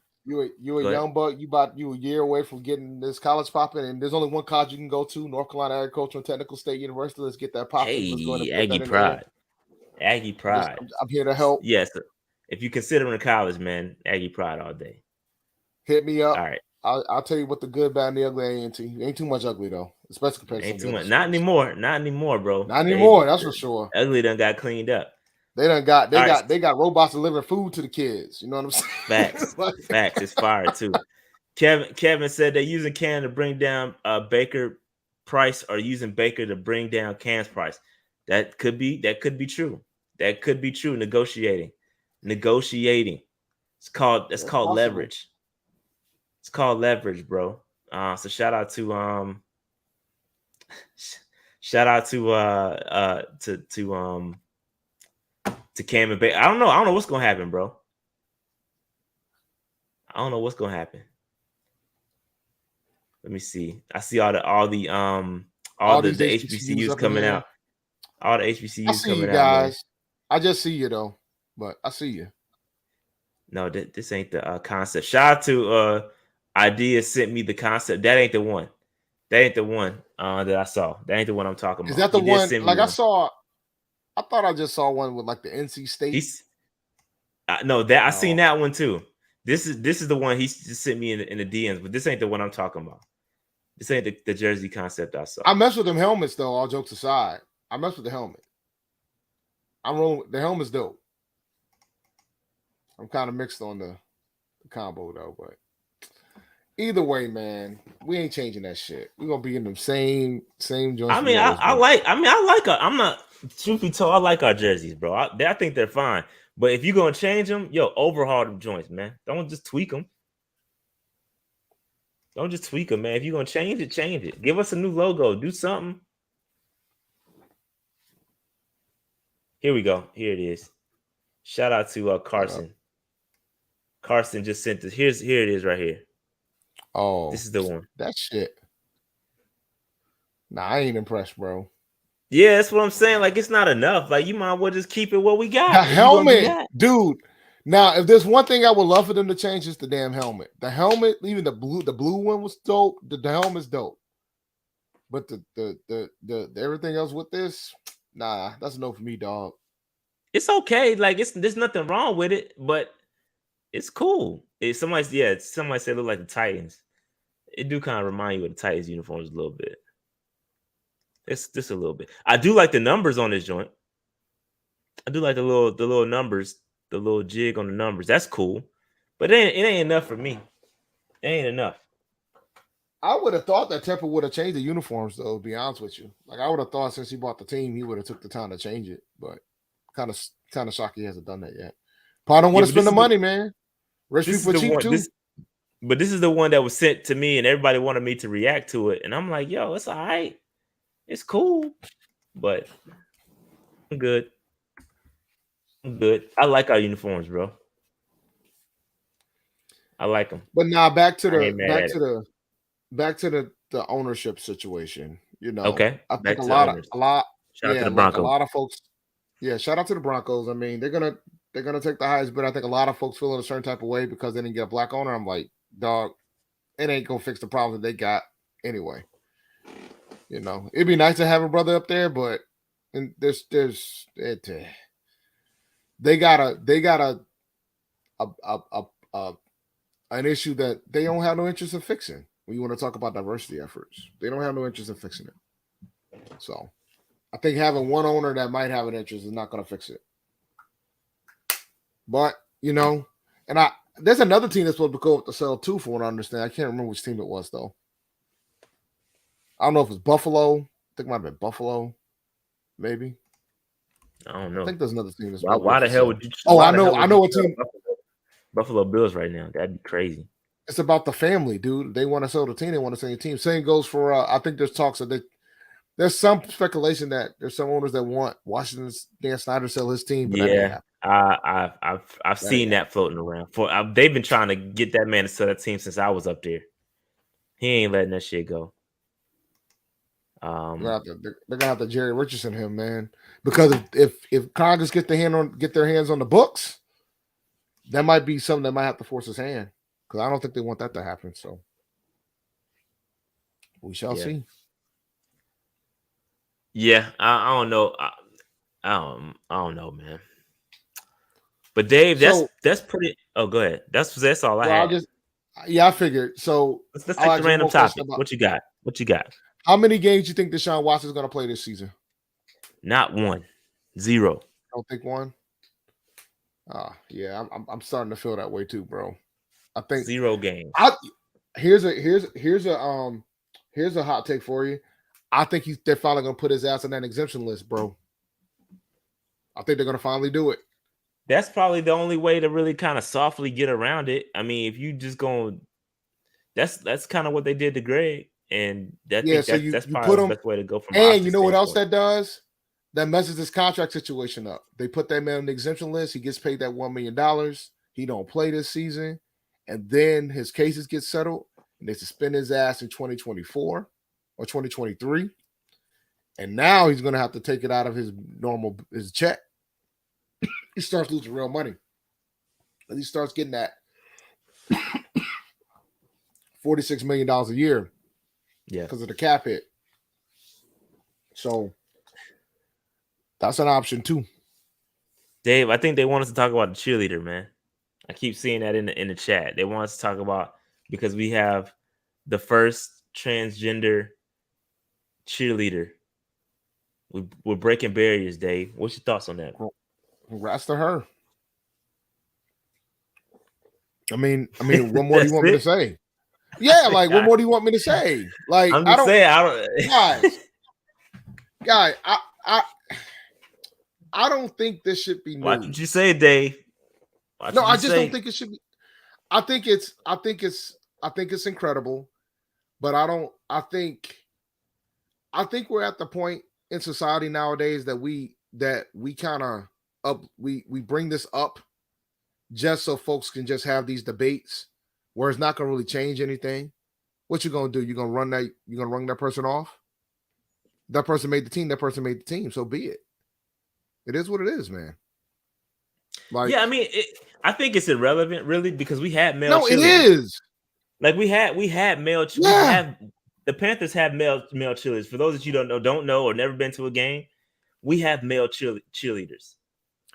[SPEAKER 3] young buck. You a year away from getting this college popping, and there's only one college you can go to: North Carolina Agricultural and Technical State University. Let's get that popping.
[SPEAKER 2] Hey, Aggie pride. Aggie pride.
[SPEAKER 3] I'm here to help.
[SPEAKER 2] Yes, if you consider in college, man, Aggie pride all day.
[SPEAKER 3] Hit me up.
[SPEAKER 2] All right.
[SPEAKER 3] I'll tell you what the good, bad, and the ugly ain't. Ain't too much ugly though, especially compared to
[SPEAKER 2] ain't too much. Not anymore, bro.
[SPEAKER 3] Not anymore. That's for sure.
[SPEAKER 2] Ugly done got cleaned up.
[SPEAKER 3] They got robots delivering food to the kids. You know what I'm saying?
[SPEAKER 2] Facts. It's fire too. Kevin said they're using Cam to bring down Baker price, or using Baker to bring down Cam's price. That could be true. That could be true. Negotiating. It's called leverage. It's called leverage, bro. So shout out to Cam and Baker. I don't know what's gonna happen, bro. I don't know what's gonna happen. Let me see. I see all the HBCUs coming out. All the HBCUs coming out.
[SPEAKER 3] Guys. Man. I just see you though, but I see you.
[SPEAKER 2] No, this ain't the concept. Shout out to Idea sent me the concept. That ain't the one. That I saw. That ain't the one I'm talking about.
[SPEAKER 3] Is that the one? Like I thought I just saw one with like the NC State.
[SPEAKER 2] I seen that one too. This is the one he just sent me in the DMs, but this ain't the one I'm talking about. This ain't the jersey concept I saw.
[SPEAKER 3] I mess with them helmets though. All jokes aside, I mess with the helmet. I'm rolling. The helmet's dope. I'm kind of mixed on the combo though, but either way, man, we ain't changing that shit. We're gonna be in them same joints.
[SPEAKER 2] I mean, I like. I'm not. Truth be told, I like our jerseys, bro. I think they're fine. But if you're gonna change them, overhaul them joints, man. Don't just tweak them. Don't just tweak them, man. If you're gonna change it, change it. Give us a new logo. Do something. Here we go. Here it is. Shout out to Carson. Carson just sent this. Here it is right here.
[SPEAKER 3] Oh,
[SPEAKER 2] this is the one.
[SPEAKER 3] That shit. Nah, I ain't impressed, bro.
[SPEAKER 2] Yeah, that's what I'm saying. Like, it's not enough. Like, you might as well just keep it what we got.
[SPEAKER 3] The helmet, dude. Now, if there's one thing I would love for them to change, it's the damn helmet. The helmet, even the blue one was dope. The helmet's dope. But the everything else with this, nah, that's no for me, dog.
[SPEAKER 2] It's okay. Like, there's nothing wrong with it, but it's cool. Somebody said look like the Titans. It do kind of remind you of the Titans uniforms a little bit. It's just a little bit. I do like the numbers on this joint. I do like the little numbers, the little jig on the numbers. That's cool. But it ain't enough for me. It ain't enough.
[SPEAKER 3] I would have thought that Temple would have changed the uniforms, though, to be honest with you. Like, I would have thought since he bought the team, he would have took the time to change it. But kind of shocked he hasn't done that yet. Probably don't want to spend the money, man. Rich people cheap too.
[SPEAKER 2] But this is the one that was sent to me, and everybody wanted me to react to it. And I'm like, yo, it's all right. It's cool. But I'm good. I like our uniforms, bro. I like them.
[SPEAKER 3] But now back to the ownership situation. You know,
[SPEAKER 2] okay.
[SPEAKER 3] I think a lot
[SPEAKER 2] Shout out to the
[SPEAKER 3] like a
[SPEAKER 2] Broncos.
[SPEAKER 3] lot of folks. Yeah, shout out to the Broncos. I mean, they're gonna take the highest bid. I think a lot of folks feel in a certain type of way because they didn't get a black owner. I'm like, dog, it ain't gonna fix the problems that they got anyway. It'd be nice to have a brother up there, but and they got an issue that they don't have no interest in fixing. When you want to talk about diversity efforts, they don't have no interest in fixing it. So I think having one owner that might have an interest is not going to fix it. But and there's another team that's supposed to go up to sell too, from what I understand. I can't remember which team it was though. I don't know if it's Buffalo. I think it might have been Buffalo, maybe.
[SPEAKER 2] I don't know.
[SPEAKER 3] I think there's another team that's
[SPEAKER 2] why the hell would you?
[SPEAKER 3] Oh, I know what team.
[SPEAKER 2] Buffalo Bills right now. That'd be crazy.
[SPEAKER 3] It's about the family, dude. They want to sell the team. They want to sell the team. Same goes for. I think there's talks that there's some speculation that there's some owners that want Washington's Dan Snyder sell his team. But
[SPEAKER 2] yeah, I've seen that floating around. They've been trying to get that man to sell that team since I was up there. He ain't letting that shit go.
[SPEAKER 3] They're gonna have to Jerry Richardson him, man. Because if Congress get their hands on the books, that might be something that might have to force his hand. Because I don't think they want that to happen. So we shall see.
[SPEAKER 2] Yeah, I don't know. I don't know, man. But Dave, that's pretty. Oh, go ahead. That's all I had.
[SPEAKER 3] I figured. So
[SPEAKER 2] let's take the random topic. What you got?
[SPEAKER 3] How many games do you think Deshaun Watson is going to play this season?
[SPEAKER 2] Not one. 0.
[SPEAKER 3] Don't think one. Yeah, I'm starting to feel that way too, bro. I think
[SPEAKER 2] 0 games.
[SPEAKER 3] Here's a hot take for you. I think they're finally going to put his ass on that exemption list, bro. I think they're going to finally do it.
[SPEAKER 2] That's probably the only way to really kind of softly get around it. I mean, if you just going, that's kind of what they did to Greg, and that's probably the best way to go from.
[SPEAKER 3] And you know what else that does? That messes his contract situation up. They put that man on the exemption list. He gets paid that $1 million. He don't play this season, and then his cases get settled, and they suspend his ass in 2024 or 2023, and now he's going to have to take it out of his check. He starts losing real money. And he starts getting that $46 million a year.
[SPEAKER 2] Yeah.
[SPEAKER 3] Because of the cap hit. So that's an option too.
[SPEAKER 2] Dave, I think they want us to talk about the cheerleader, man. I keep seeing that in the chat. They want us to talk about, because we have the first transgender cheerleader. We're breaking barriers, Dave. What's your thoughts on that?
[SPEAKER 3] Congrats to her. I mean, what more do you want me to say? Yeah, like what more do you want me to say? Like
[SPEAKER 2] I'm just saying,
[SPEAKER 3] guys, I don't think this should be new.
[SPEAKER 2] Why did you say it, Dave?
[SPEAKER 3] No, I just don't think it should be. I think it's incredible, but I think we're at the point in society nowadays that we kind of we bring this up just so folks can just have these debates where it's not going to really change anything. What you going to do? You're going to run that person off? That person made the team. So be it. It is what it is, man. Like,
[SPEAKER 2] yeah, I mean, I think it's irrelevant, really, because we had male.
[SPEAKER 3] No, it is.
[SPEAKER 2] Like we had male.
[SPEAKER 3] Yeah.
[SPEAKER 2] The Panthers have male cheerleaders. For those that you don't know, or never been to a game, we have male cheerleaders.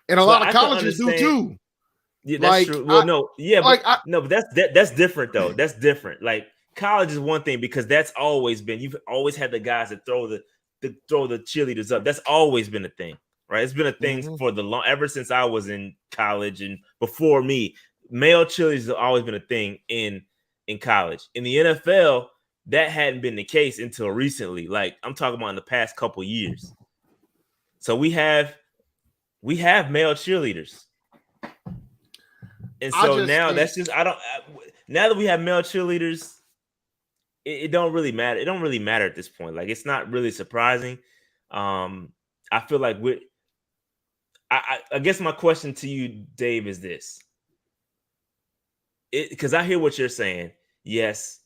[SPEAKER 3] And a lot of colleges do too.
[SPEAKER 2] Yeah, that's true. Well, but that's different though. That's different. Like college is one thing because that's always been. You've always had the guys that throw the cheerleaders up. That's always been a thing, right? It's been a thing for ever since I was in college and before me. Male cheerleaders have always been a thing in college. In the NFL, that hadn't been the case until recently. Like I'm talking about in the past couple years. So we have male cheerleaders. And so now now that we have male cheerleaders, it don't really matter. It don't really matter at this point. Like it's not really surprising. I feel like I guess my question to you, Dave, is this. Because I hear what you're saying. Yes.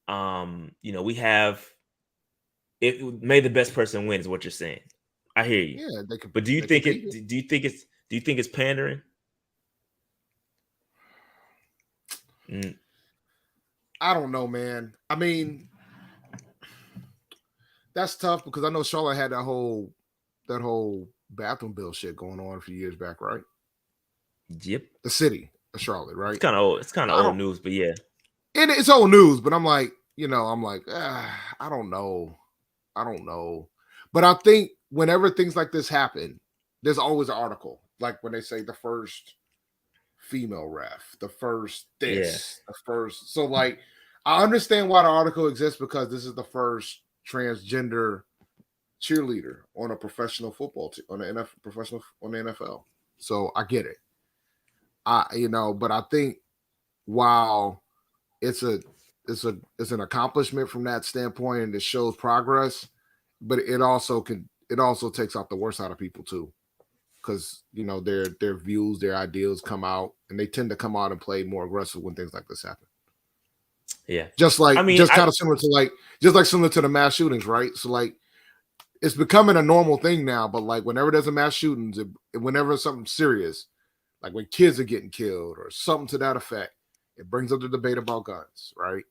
[SPEAKER 2] We have it. May the best person win is what you're saying. I hear you.
[SPEAKER 3] Yeah, they could.
[SPEAKER 2] But do you
[SPEAKER 3] They
[SPEAKER 2] think
[SPEAKER 3] compete.
[SPEAKER 2] it? Do you think it's pandering?
[SPEAKER 3] I don't know, man. I mean, that's tough because I know Charlotte had that whole bathroom bill shit going on a few years back, right?
[SPEAKER 2] Yep.
[SPEAKER 3] The city of Charlotte, right?
[SPEAKER 2] It's kind of old. It's kind of
[SPEAKER 3] I
[SPEAKER 2] old
[SPEAKER 3] don't.
[SPEAKER 2] news, but yeah.
[SPEAKER 3] It's old news, but I'm like, I don't know. I don't know. But I think whenever things like this happen, there's always an article. Like when they say the first female ref, the first
[SPEAKER 2] Yeah.
[SPEAKER 3] this, the first. So like, I understand why the article exists because this is the first transgender cheerleader on a professional football team on the NFL. So I get it. But I think while it's an accomplishment from that standpoint and it shows progress, but it also takes out the worst out of people too. Because their views, their ideals come out, and they tend to come out and play more aggressive when things like this happen.
[SPEAKER 2] Yeah,
[SPEAKER 3] just kind of similar to the mass shootings, right? So like, it's becoming a normal thing now. But like, whenever there's a mass shootings, whenever something serious, like when kids are getting killed or something to that effect, it brings up the debate about guns, right?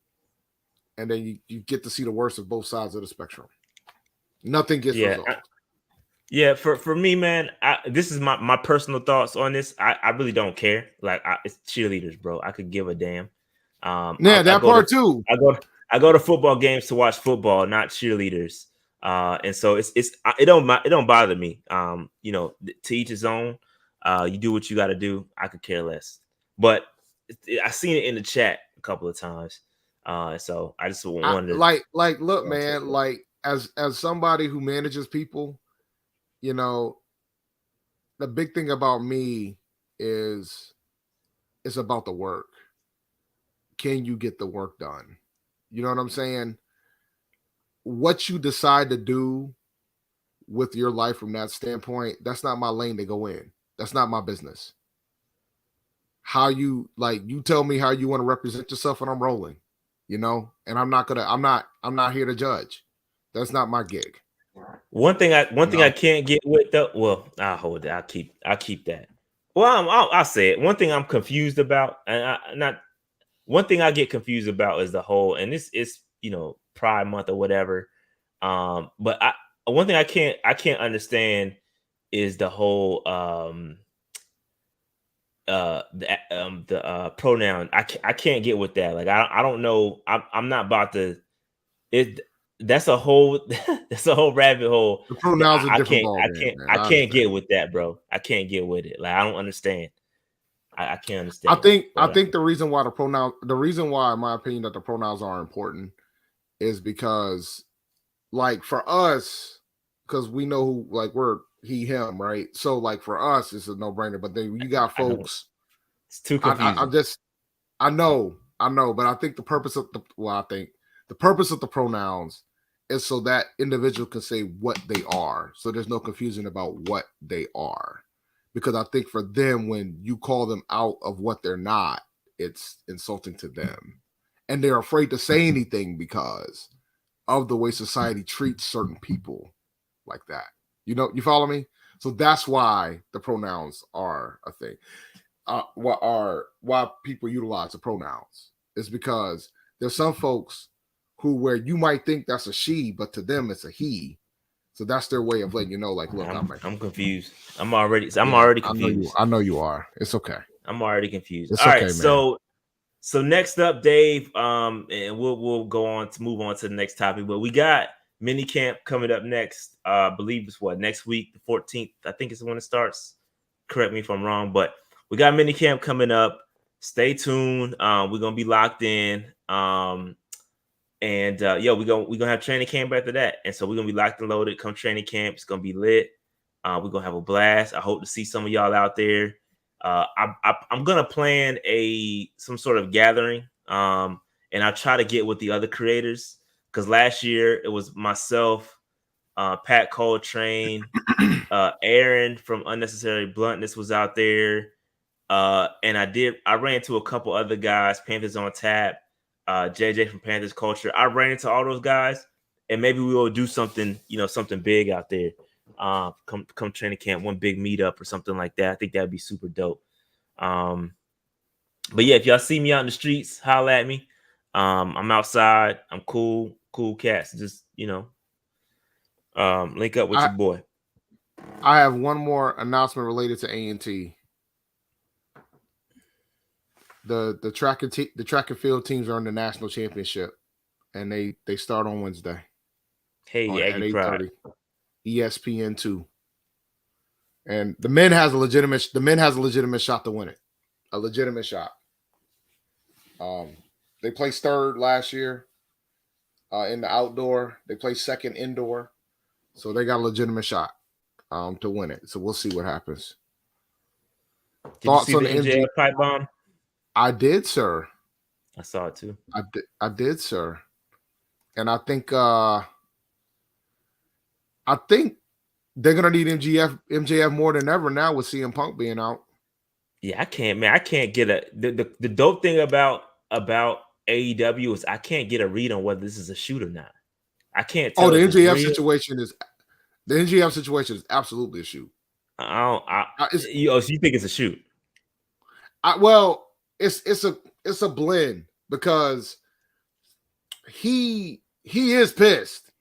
[SPEAKER 3] And then you get to see the worst of both sides of the spectrum. Nothing gets resolved.
[SPEAKER 2] Yeah, for me, man, this is my personal thoughts on this. I really don't care. Like, it's cheerleaders, bro. I could give a damn.
[SPEAKER 3] That part too.
[SPEAKER 2] I go to football games to watch football, not cheerleaders. And so it don't bother me. To each his own. You do what you got to do. I could care less. But I seen it in the chat a couple of times. So I just wondered.
[SPEAKER 3] Look, man. Like as somebody who manages people. The big thing about me is it's about the work. Can you get the work done? You know what I'm saying? What you decide to do with your life from that standpoint, that's not my lane to go in. That's not my business. How you tell me how you want to represent yourself and I'm rolling, and I'm not here to judge. That's not my gig.
[SPEAKER 2] One thing I can't get with though. Well, I'll hold it. I'll keep that. Well, I'll say it. One thing I'm confused about, and one thing I get confused about is the whole, and this is Pride Month or whatever. But one thing I can't understand is the whole the pronoun. I can't get with that. Like I don't know. I'm not about to. That's a whole rabbit hole.
[SPEAKER 3] The pronouns are different.
[SPEAKER 2] I can't get with that, bro. I can't get with it. Like I don't understand. I can't understand.
[SPEAKER 3] I think the reason why, in my opinion, that the pronouns are important is because, like, for us, because we know who, like, we're he, him, right? So, like, for us, it's a no-brainer. But then you got folks.
[SPEAKER 2] It's too confusing.
[SPEAKER 3] I know, but I think the purpose of the purpose of the pronouns is so that individual can say what they are. So there's no confusion about what they are. Because I think for them, when you call them out of what they're not, it's insulting to them. And they're afraid to say anything because of the way society treats certain people like that. You follow me? So that's why the pronouns are a thing. Why people utilize the pronouns is because there's some folks where you might think that's a she, but to them it's a he. So that's their way of letting you know, like, look,
[SPEAKER 2] I'm confused. I'm already confused.
[SPEAKER 3] I know you are. It's okay.
[SPEAKER 2] I'm already confused.
[SPEAKER 3] It's
[SPEAKER 2] all
[SPEAKER 3] okay,
[SPEAKER 2] right,
[SPEAKER 3] man.
[SPEAKER 2] So next up, Dave, and we'll move on to the next topic. But we got mini camp coming up next. I believe it's next week, the 14th. I think it's when it starts. Correct me if I'm wrong, but we got mini camp coming up. Stay tuned. We're gonna be locked in. And we're gonna have training camp after that. And so we're gonna be locked and loaded. Come training camp, it's gonna be lit. We're gonna have a blast. I hope to see some of y'all out there. I'm gonna plan some sort of gathering. And I'll try to get with the other creators because last year it was myself, Pat Coltrane, Aaron from Unnecessary Bluntness was out there. And I ran into a couple other guys, Panthers on Tap. JJ from Panthers Culture. I ran into all those guys, and maybe we will do something, something big out there. come training camp, one big meetup or something like that. I think that'd be super dope. But yeah, if y'all see me out in the streets, holla at me. I'm outside. I'm cool cats. Just link up with your boy.
[SPEAKER 3] I have one more announcement related to A&T. The track and field teams are in the national championship, and they start on Wednesday.
[SPEAKER 2] Hey,
[SPEAKER 3] at
[SPEAKER 2] Aggie Pride.
[SPEAKER 3] 8:30, ESPN2. And the men has a legitimate shot to win it. A legitimate shot. They placed third last year in the outdoor. They placed second indoor. So they got a legitimate shot to win it. So we'll see what happens.
[SPEAKER 2] Did Thoughts you see on the MJF pipe bomb?
[SPEAKER 3] I did, sir.
[SPEAKER 2] I saw it too.
[SPEAKER 3] I did, sir. And I think they're gonna need MJF more than ever now with CM Punk being out.
[SPEAKER 2] Yeah, I can't get the dope thing about AEW is I can't get a read on whether this is a shoot or not. I can't tell.
[SPEAKER 3] The MJF situation is absolutely a shoot.
[SPEAKER 2] So you think it's a shoot?
[SPEAKER 3] It's a blend because he is pissed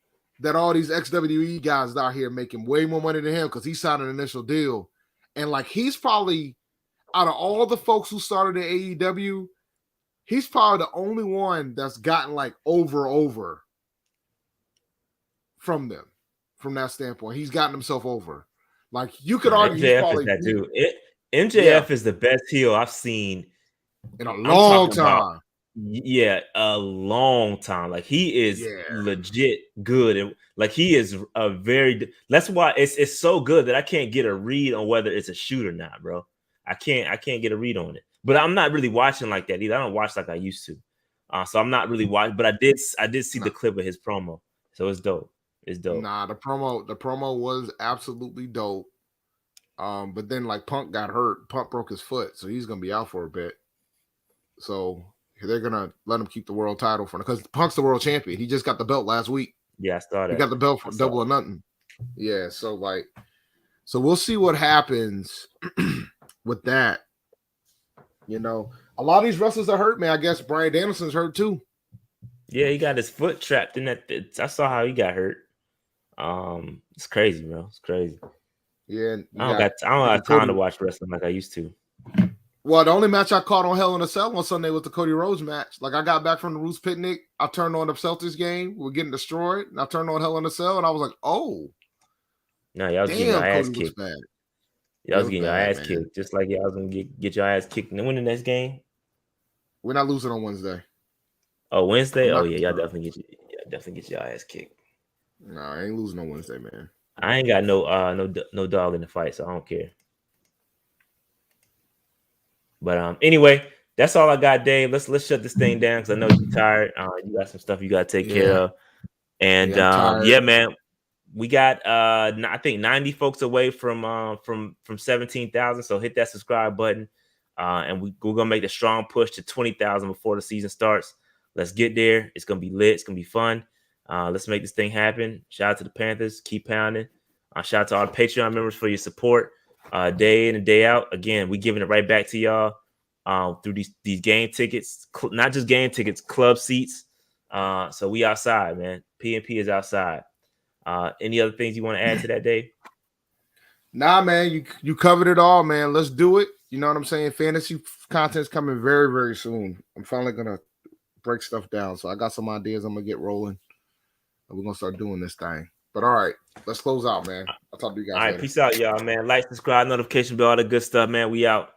[SPEAKER 3] that all these XWE guys out here making way more money than him because he signed an initial deal, and like he's probably out of all the folks who started at AEW, he's probably the only one that's gotten like over from them. From that standpoint, he's gotten himself over. Like you could argue,
[SPEAKER 2] MJF is that dude. MJF is the best heel I've seen
[SPEAKER 3] in a long time.
[SPEAKER 2] A long time. Like he is legit good, and like he is a very. That's why it's so good that I can't get a read on whether it's a shoot or not, bro. I can't get a read on it. But I'm not really watching like that either. I don't watch like I used to, so I'm not really watching. But I did see the clip of his promo, so it's dope. It's dope.
[SPEAKER 3] Nah, the promo was absolutely dope. But then like Punk got hurt. Punk broke his foot, so he's gonna be out for a bit. So they're gonna let him keep the world title for him because Punk's the world champion. He just got the belt last week.
[SPEAKER 2] Yeah, I saw that.
[SPEAKER 3] He got the belt for double or nothing. Yeah, so we'll see what happens with that. You know, a lot of these wrestlers are hurt, man. I guess Bryan Danielson's hurt too.
[SPEAKER 2] Yeah, he got his foot trapped in that. I saw how he got hurt. It's crazy, bro. It's crazy.
[SPEAKER 3] Yeah,
[SPEAKER 2] I don't have time to watch wrestling like I used to.
[SPEAKER 3] Well, the only match I caught on Hell in a Cell on Sunday was the Cody Rhodes match. Like I got back from the Roots picnic, I turned on the Celtics game. We're getting destroyed, and I turned on Hell in a Cell, and I was like, "Oh,
[SPEAKER 2] no, y'all was getting your ass kicked. Y'all was getting your ass kicked, just like y'all was gonna get your ass kicked and win the next game.
[SPEAKER 3] We're not losing on Wednesday.
[SPEAKER 2] Oh, Wednesday? Oh yeah, y'all definitely get your ass kicked.
[SPEAKER 3] No, I ain't losing on Wednesday, man.
[SPEAKER 2] I ain't got no dog in the fight, so I don't care. But anyway, that's all I got, Dave. Let's shut this thing down because I know you're tired. You got some stuff you got to take care of. And yeah, man, we got I think 90 folks away from 17,000. So hit that subscribe button, and we're gonna make the strong push to 20,000 before the season starts. Let's get there. It's gonna be lit. It's gonna be fun. Let's make this thing happen. Shout out to the Panthers. Keep pounding. Shout out to all the Patreon members for your support day in and day out. Again, we giving it right back to y'all through these game tickets, not just game tickets, club seats. So we outside, man. P&P is outside. Any other things you want to add to that, Dave?
[SPEAKER 3] Nah, man. You covered it all, man. Let's do it. You know what I'm saying? Fantasy content's coming very, very soon. I'm finally gonna break stuff down. So I got some ideas. I'm gonna get rolling. And we're gonna start doing this thing. But all right, let's close out, man. I'll talk to you guys later.
[SPEAKER 2] Peace out, y'all, man. Like, subscribe, notification bell, all the good stuff, man. We out.